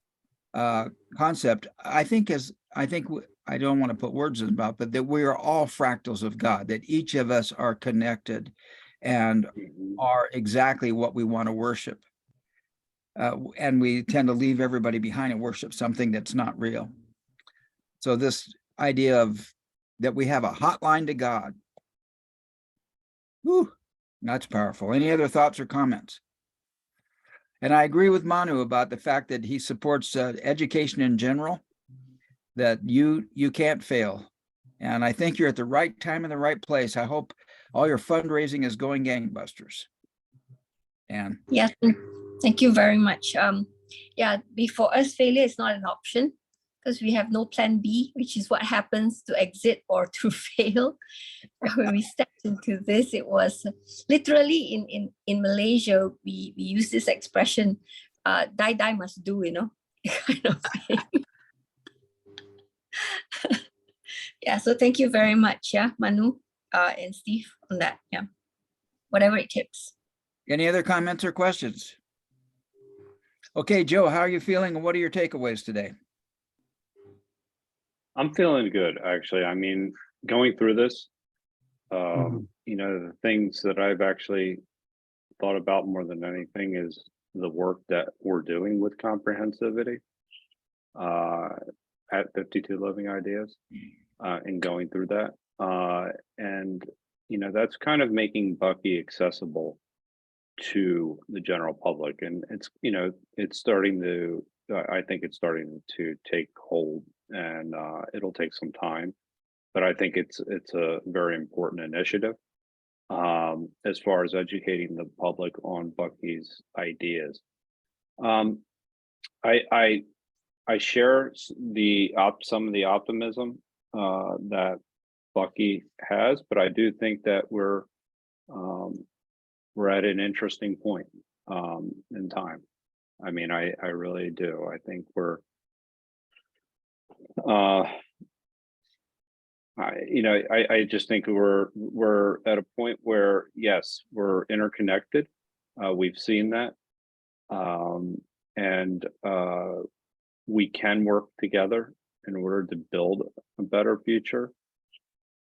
concept. I don't want to put words in his mouth, but that we are all fractals of God, that each of us are connected and are exactly what we want to worship. And we tend to leave everybody behind and worship something that's not real. So this idea of that we have a hotline to God. Whew, that's powerful. Any other thoughts or comments? And I agree with Manu about the fact that he supports education in general, that you can't fail. And I think you're at the right time in the right place. I hope all your fundraising is going gangbusters. And yeah, thank you very much. Yeah, before us, failure is not an option because we have no plan B, which is what happens to exit or to fail. When we stepped into this, it was literally in Malaysia, we use this expression, die must do, kind of thing. Yeah, so thank you very much, Manu and Steve on that. Yeah, whatever it takes. Any other comments or questions? Okay, Joe, how are you feeling and what are your takeaways today? I'm feeling good, actually. I mean, going through this, the things that I've actually thought about more than anything is the work that we're doing with comprehensivity at 52 Living Ideas and going through that. And, that's kind of making Bucky accessible to the general public. And it's starting to, I think it's starting to take hold, and it'll take some time, but I think it's a very important initiative as far as educating the public on Bucky's ideas. I share some of the optimism that Bucky has, but I do think that we're at an interesting point in time. I mean, I really do. I think we're I just think we're at a point where, yes, we're interconnected. We've seen that, and we can work together in order to build a better future.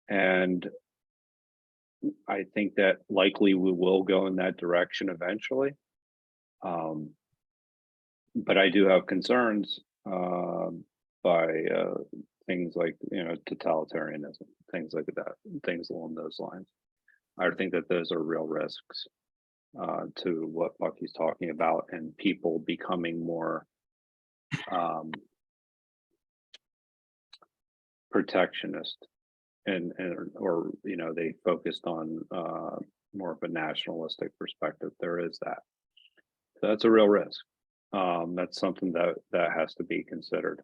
And I think that likely we will go in that direction eventually. But I do have concerns by things like, totalitarianism, things like that, things along those lines. I think that those are real risks to what Bucky's talking about, and people becoming more protectionist or they focused on more of a nationalistic perspective. There is that. So that's a real risk. That's something that has to be considered.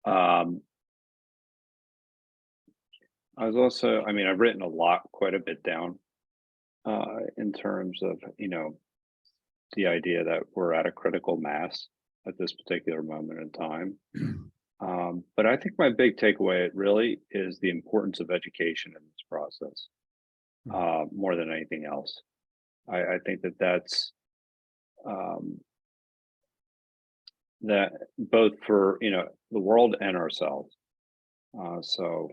I've written quite a bit down in terms of, the idea that we're at a critical mass at this particular moment in time. But I think my big takeaway really is the importance of education in this process, more than anything else. I think that's that both for the world and ourselves. So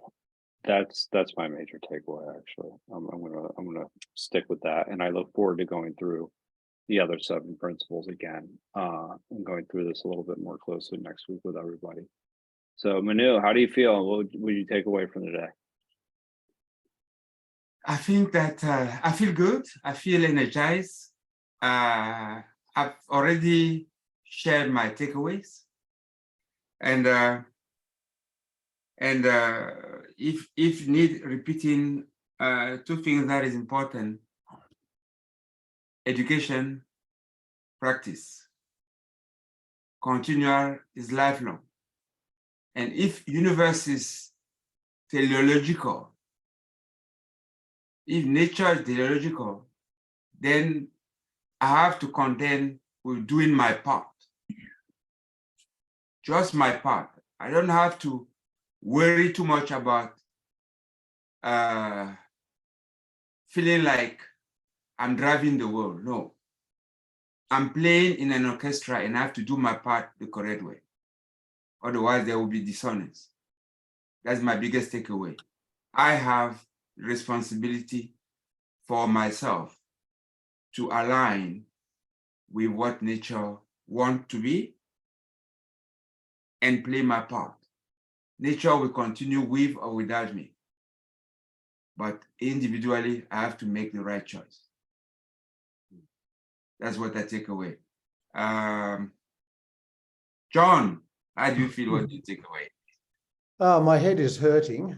that's my major takeaway. Actually, I'm gonna stick with that, and I look forward to going through the other 7 principles again and going through this a little bit more closely next week with everybody. So Manu, how do you feel? What would you take away from today? I think that I feel good. I feel energized. I've already shared my takeaways, and if need repeating 2 things that is important: education, practice. Continual is lifelong. And if universe is teleological. If nature is teleological, then I have to contend with doing my part. Just my part. I don't have to worry too much about feeling like I'm driving the world. No. I'm playing in an orchestra and I have to do my part the correct way. Otherwise, there will be dissonance. That's my biggest takeaway. I have responsibility for myself to align with what nature wants to be and play my part. Nature will continue with or without me. But individually, I have to make the right choice. That's what I take away. John, how do you feel? What do you take away? Oh, my head is hurting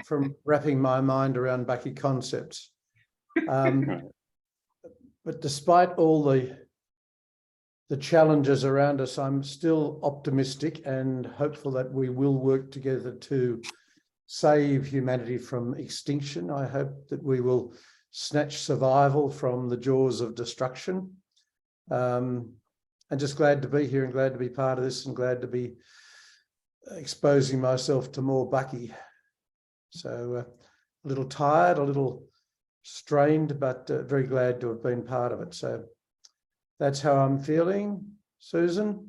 from wrapping my mind around Bucky concepts. But despite all the challenges around us, I'm still optimistic and hopeful that we will work together to save humanity from extinction. I hope that we will snatch survival from the jaws of destruction. I'm just glad to be here and glad to be part of this and glad to be exposing myself to more Bucky. So a little tired, a little strained, but very glad to have been part of it. So that's how I'm feeling. Susan,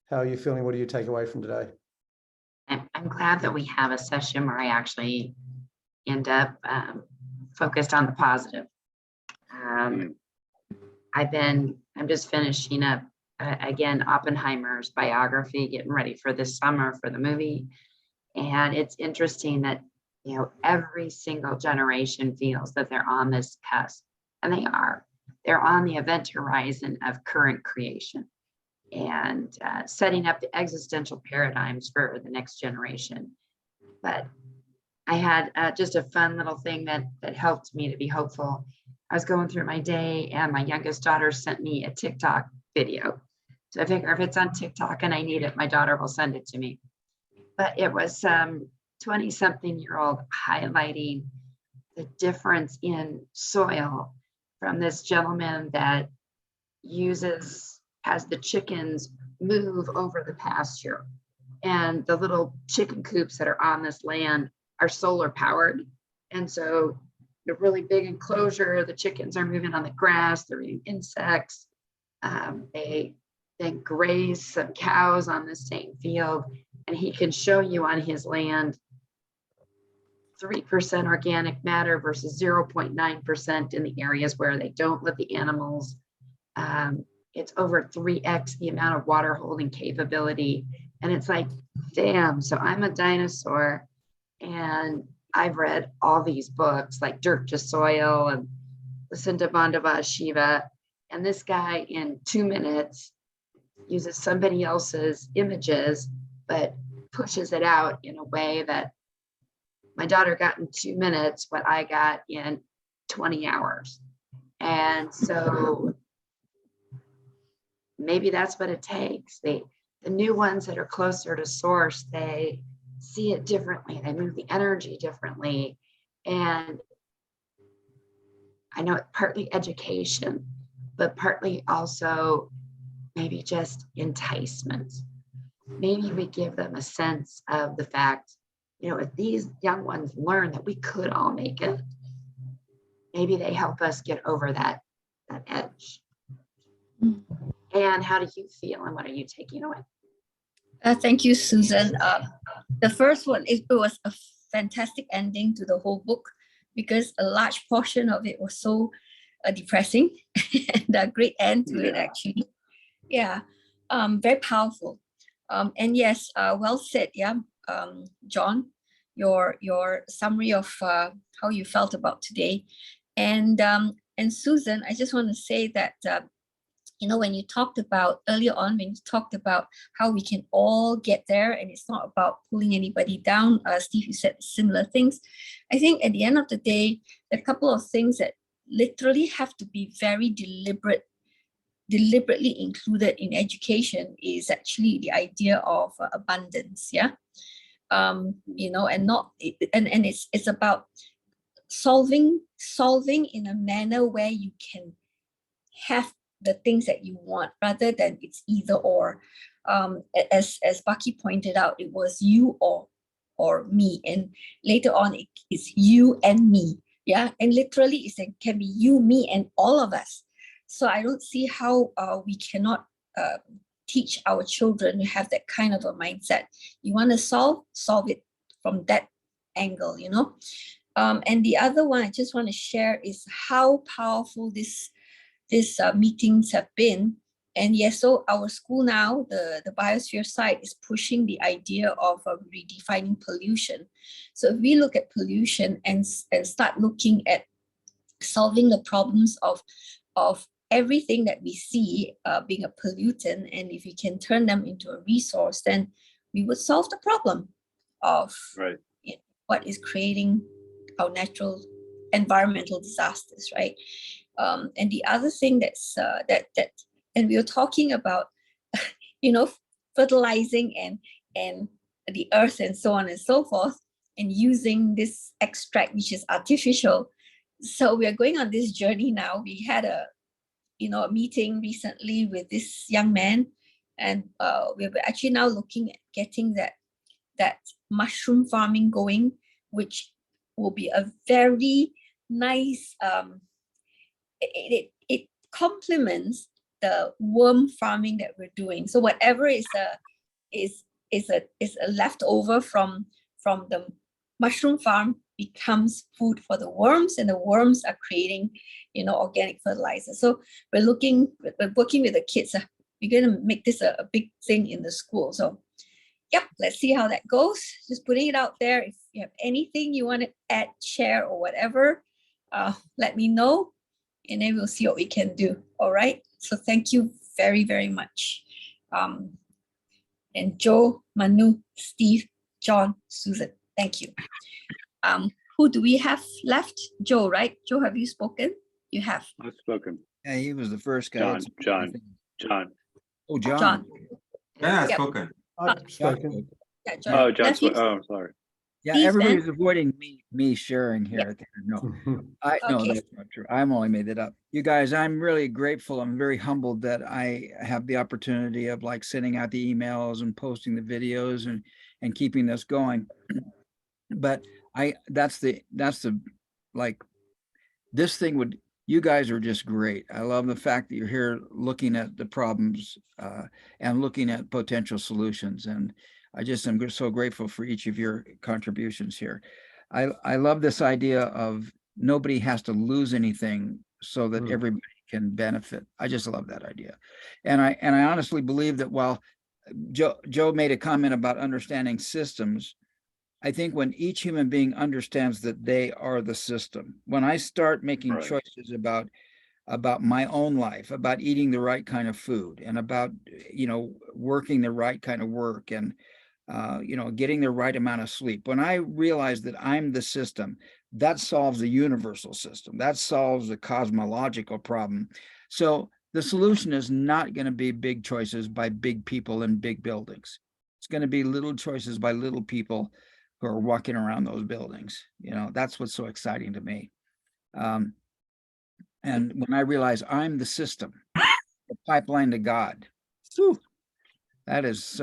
how are you feeling? What do you take away from today? I'm glad that we have a session where I actually end up focused on the positive. I'm just finishing up again Oppenheimer's biography, getting ready for this summer for the movie. And it's interesting that, you know, every single generation feels that they're on this cusp, and they are. They're on the event horizon of current creation and setting up the existential paradigms for the next generation. But I had just a fun little thing that helped me to be hopeful. I was going through my day and my youngest daughter sent me a TikTok video. So I figure if it's on TikTok and I need it, my daughter will send it to me. But it was 20-something-year-old highlighting the difference in soil from this gentleman that has the chickens move over the pasture. And the little chicken coops that are on this land are solar powered. And so the really big enclosure, the chickens are moving on the grass, they're eating insects. They then graze some cows on the same field. And he can show you on his land 3% organic matter versus 0.9% in the areas where they don't let the animals. It's over 3x the amount of water holding capability. And it's like, damn, so I'm a dinosaur and I've read all these books like Dirt to Soil and Listen to Bandava Shiva. And this guy in 2 minutes uses somebody else's images, but pushes it out in a way that my daughter got in 2 minutes, what I got in 20 hours. And so maybe that's what it takes. The new ones that are closer to source, they see it differently. They move the energy differently. And I know it's partly education, but partly also maybe just enticement. Maybe we give them a sense of the fact, you know, if these young ones learn that we could all make it, maybe they help us get over that edge. And how do you feel and what are you taking away? Thank you, Susan. The first one, it was a fantastic ending to the whole book because a large portion of it was so depressing and a great end to it, actually. Yeah, very powerful. And yes, well said, yeah, John, your summary of how you felt about today. And Susan, I just want to say that you know, when you talked about earlier on, when you talked about how we can all get there and it's not about pulling anybody down, Steve, you said similar things. I think at the end of the day, a couple of things that literally have to be very deliberately included in education is actually the idea of abundance. Yeah. you know, and not, and it's about solving in a manner where you can have the things that you want rather than it's either or. As Bucky pointed out, it was you or me, and later on it's you and me. Yeah, and literally it can be you, me, and all of us. So I don't see how we cannot teach our children to have that kind of a mindset. You want to solve it from that angle, you know. And the other one I just want to share is how powerful these meetings have been. And yes, so our school now, the biosphere site, is pushing the idea of redefining pollution. So if we look at pollution and start looking at solving the problems of everything that we see being a pollutant, and if we can turn them into a resource, then we would solve the problem of Right. what is creating our natural environmental disasters, right? And the other thing that's and we were talking about, you know, fertilizing and the earth and so on and so forth, and using this extract which is artificial. So we are going on this journey now. We had a meeting recently with this young man, and we're actually now looking at getting that mushroom farming going, which will be a very nice it complements the worm farming that we're doing. So whatever is a leftover from the mushroom farm becomes food for the worms, and the worms are creating organic fertilizer. So we're working with the kids. We're going to make this a big thing in the school. So yep, let's see how that goes. Just putting it out there. If you have anything you want to add, share, or whatever, let me know, and then we'll see what we can do. All right. So thank you very, very much. And Joe, Manu, Steve, John, Susan, thank you. Who do we have left? Joe, right? Joe, have you spoken? You have. I've spoken. Yeah, he was the first guy. John. Oh, John. John. Yeah, I've Yep. spoken. I've spoken. Yeah, John. Oh, John. Nephews? Oh, I'm sorry. Yeah, Steve, everybody's then? avoiding me sharing here. Yep. At the end. No, no, Okay. that's not true. I'm only made it up. You guys, I'm really grateful. I'm very humbled that I have the opportunity of like sending out the emails and posting the videos and keeping this going. But that's the like, this thing would, you guys are just great. I love the fact that you're here looking at the problems and looking at potential solutions. And I just am so grateful for each of your contributions here. I love this idea of nobody has to lose anything so that everybody can benefit. I just love that idea. And I honestly believe that while Joe made a comment about understanding systems, I think when each human being understands that they are the system, when I start making choices about my own life, about eating the right kind of food, and about, working the right kind of work, and, getting the right amount of sleep, when I realize that I'm the system, that solves the universal system, that solves the cosmological problem. So the solution is not going to be big choices by big people in big buildings. It's going to be little choices by little people who are walking around those buildings. That's what's so exciting to me. And when I realize I'm the system, the pipeline to God, whew, that is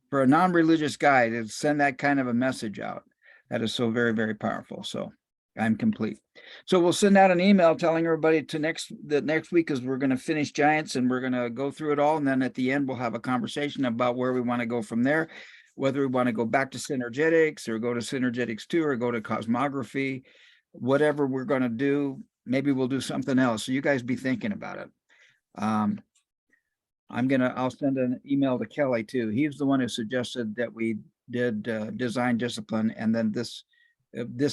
for a non-religious guy to send that kind of a message out, that is so very, very powerful. So I'm complete. So we'll send out an email telling everybody that next week is we're going to finish Giants, and we're going to go through it all. And then at the end, we'll have a conversation about where we want to go from there, whether we want to go back to synergetics or go to synergetics 2 or go to cosmography, whatever we're going to do. Maybe we'll do something else. So you guys be thinking about it. I'll send an email to Kelly too. He's the one who suggested that we did design discipline, and then this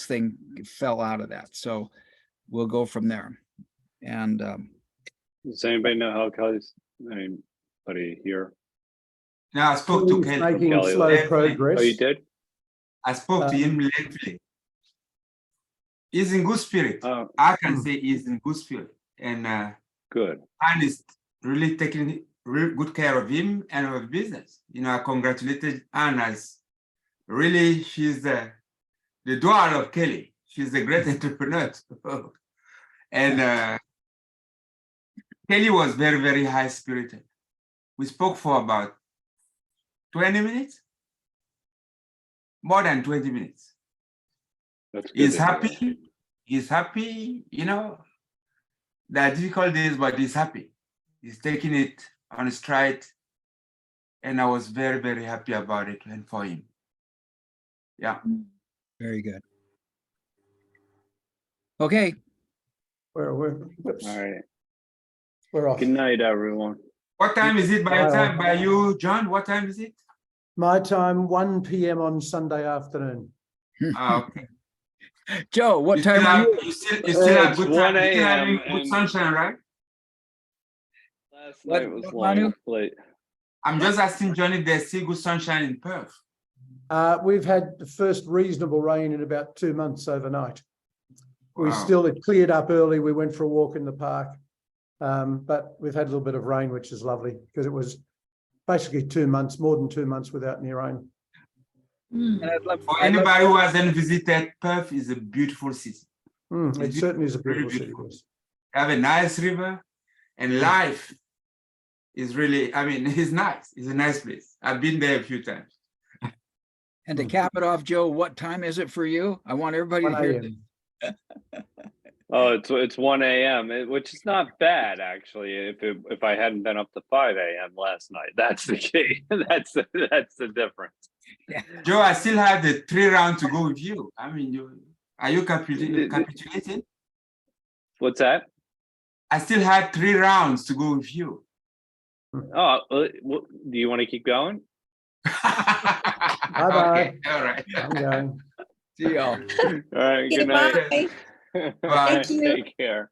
thing fell out of that. So we'll go from there. And does anybody know how anybody here? Now I spoke to He's Kelly. making Kelly, slow lately. progress. Oh, you did? I spoke to him lately. He's in good spirit. Oh, I can say he's in good spirit. And good. and is really taking real good care of him and of business. I congratulated Anne as Really, she's the daughter of Kelly. She's a great entrepreneur. And Kelly was very, very high spirited. We spoke for about 20 minutes, more than 20 minutes. That's good. He's to hear. happy. He's happy, you know. There are difficult days, but he's happy. He's taking it on stride. And I was very, very happy about it and for him. Yeah. Very good. Okay. Whoops, All right. we're off. Good night, everyone. What time is it by your Bye. time? By you, John? What time is it? My time, 1 p.m. on Sunday afternoon. Okay. Joe, what You time still are have, you? you still have It's good 1 time. You still having a.m. good and- sunshine, right? Last What- night was what, long Manu? and late. I'm just asking Johnny if there's still good sunshine in Perth. We've had the first reasonable rain in about 2 months overnight. Wow. It cleared up early. We went for a walk in the park. But we've had a little bit of rain, which is lovely because it was basically 2 months, more than 2 months without any rain. And I'd love- For I'd love- anybody who hasn't visited, Perth is a beautiful city. It certainly is a Very beautiful city. beautiful. Yes. Have a nice river, and life is really, I mean, it's nice. It's a nice place. I've been there a few times. And to cap it off, Joe, what time is it for you? I want everybody to 1 hear a.m. this. Oh, it's 1 a.m., which is not bad actually. If I hadn't been up to 5 a.m. last night, that's the key. That's the difference. Joe, I still have the 3 rounds to go with you. I mean, are you capitulating? What's that? I still had 3 rounds to go with you. Oh, do you want to keep going? Okay, all right. I'm going. See y'all. All right. Okay, Good night. bye. Bye. Thank you. Take care.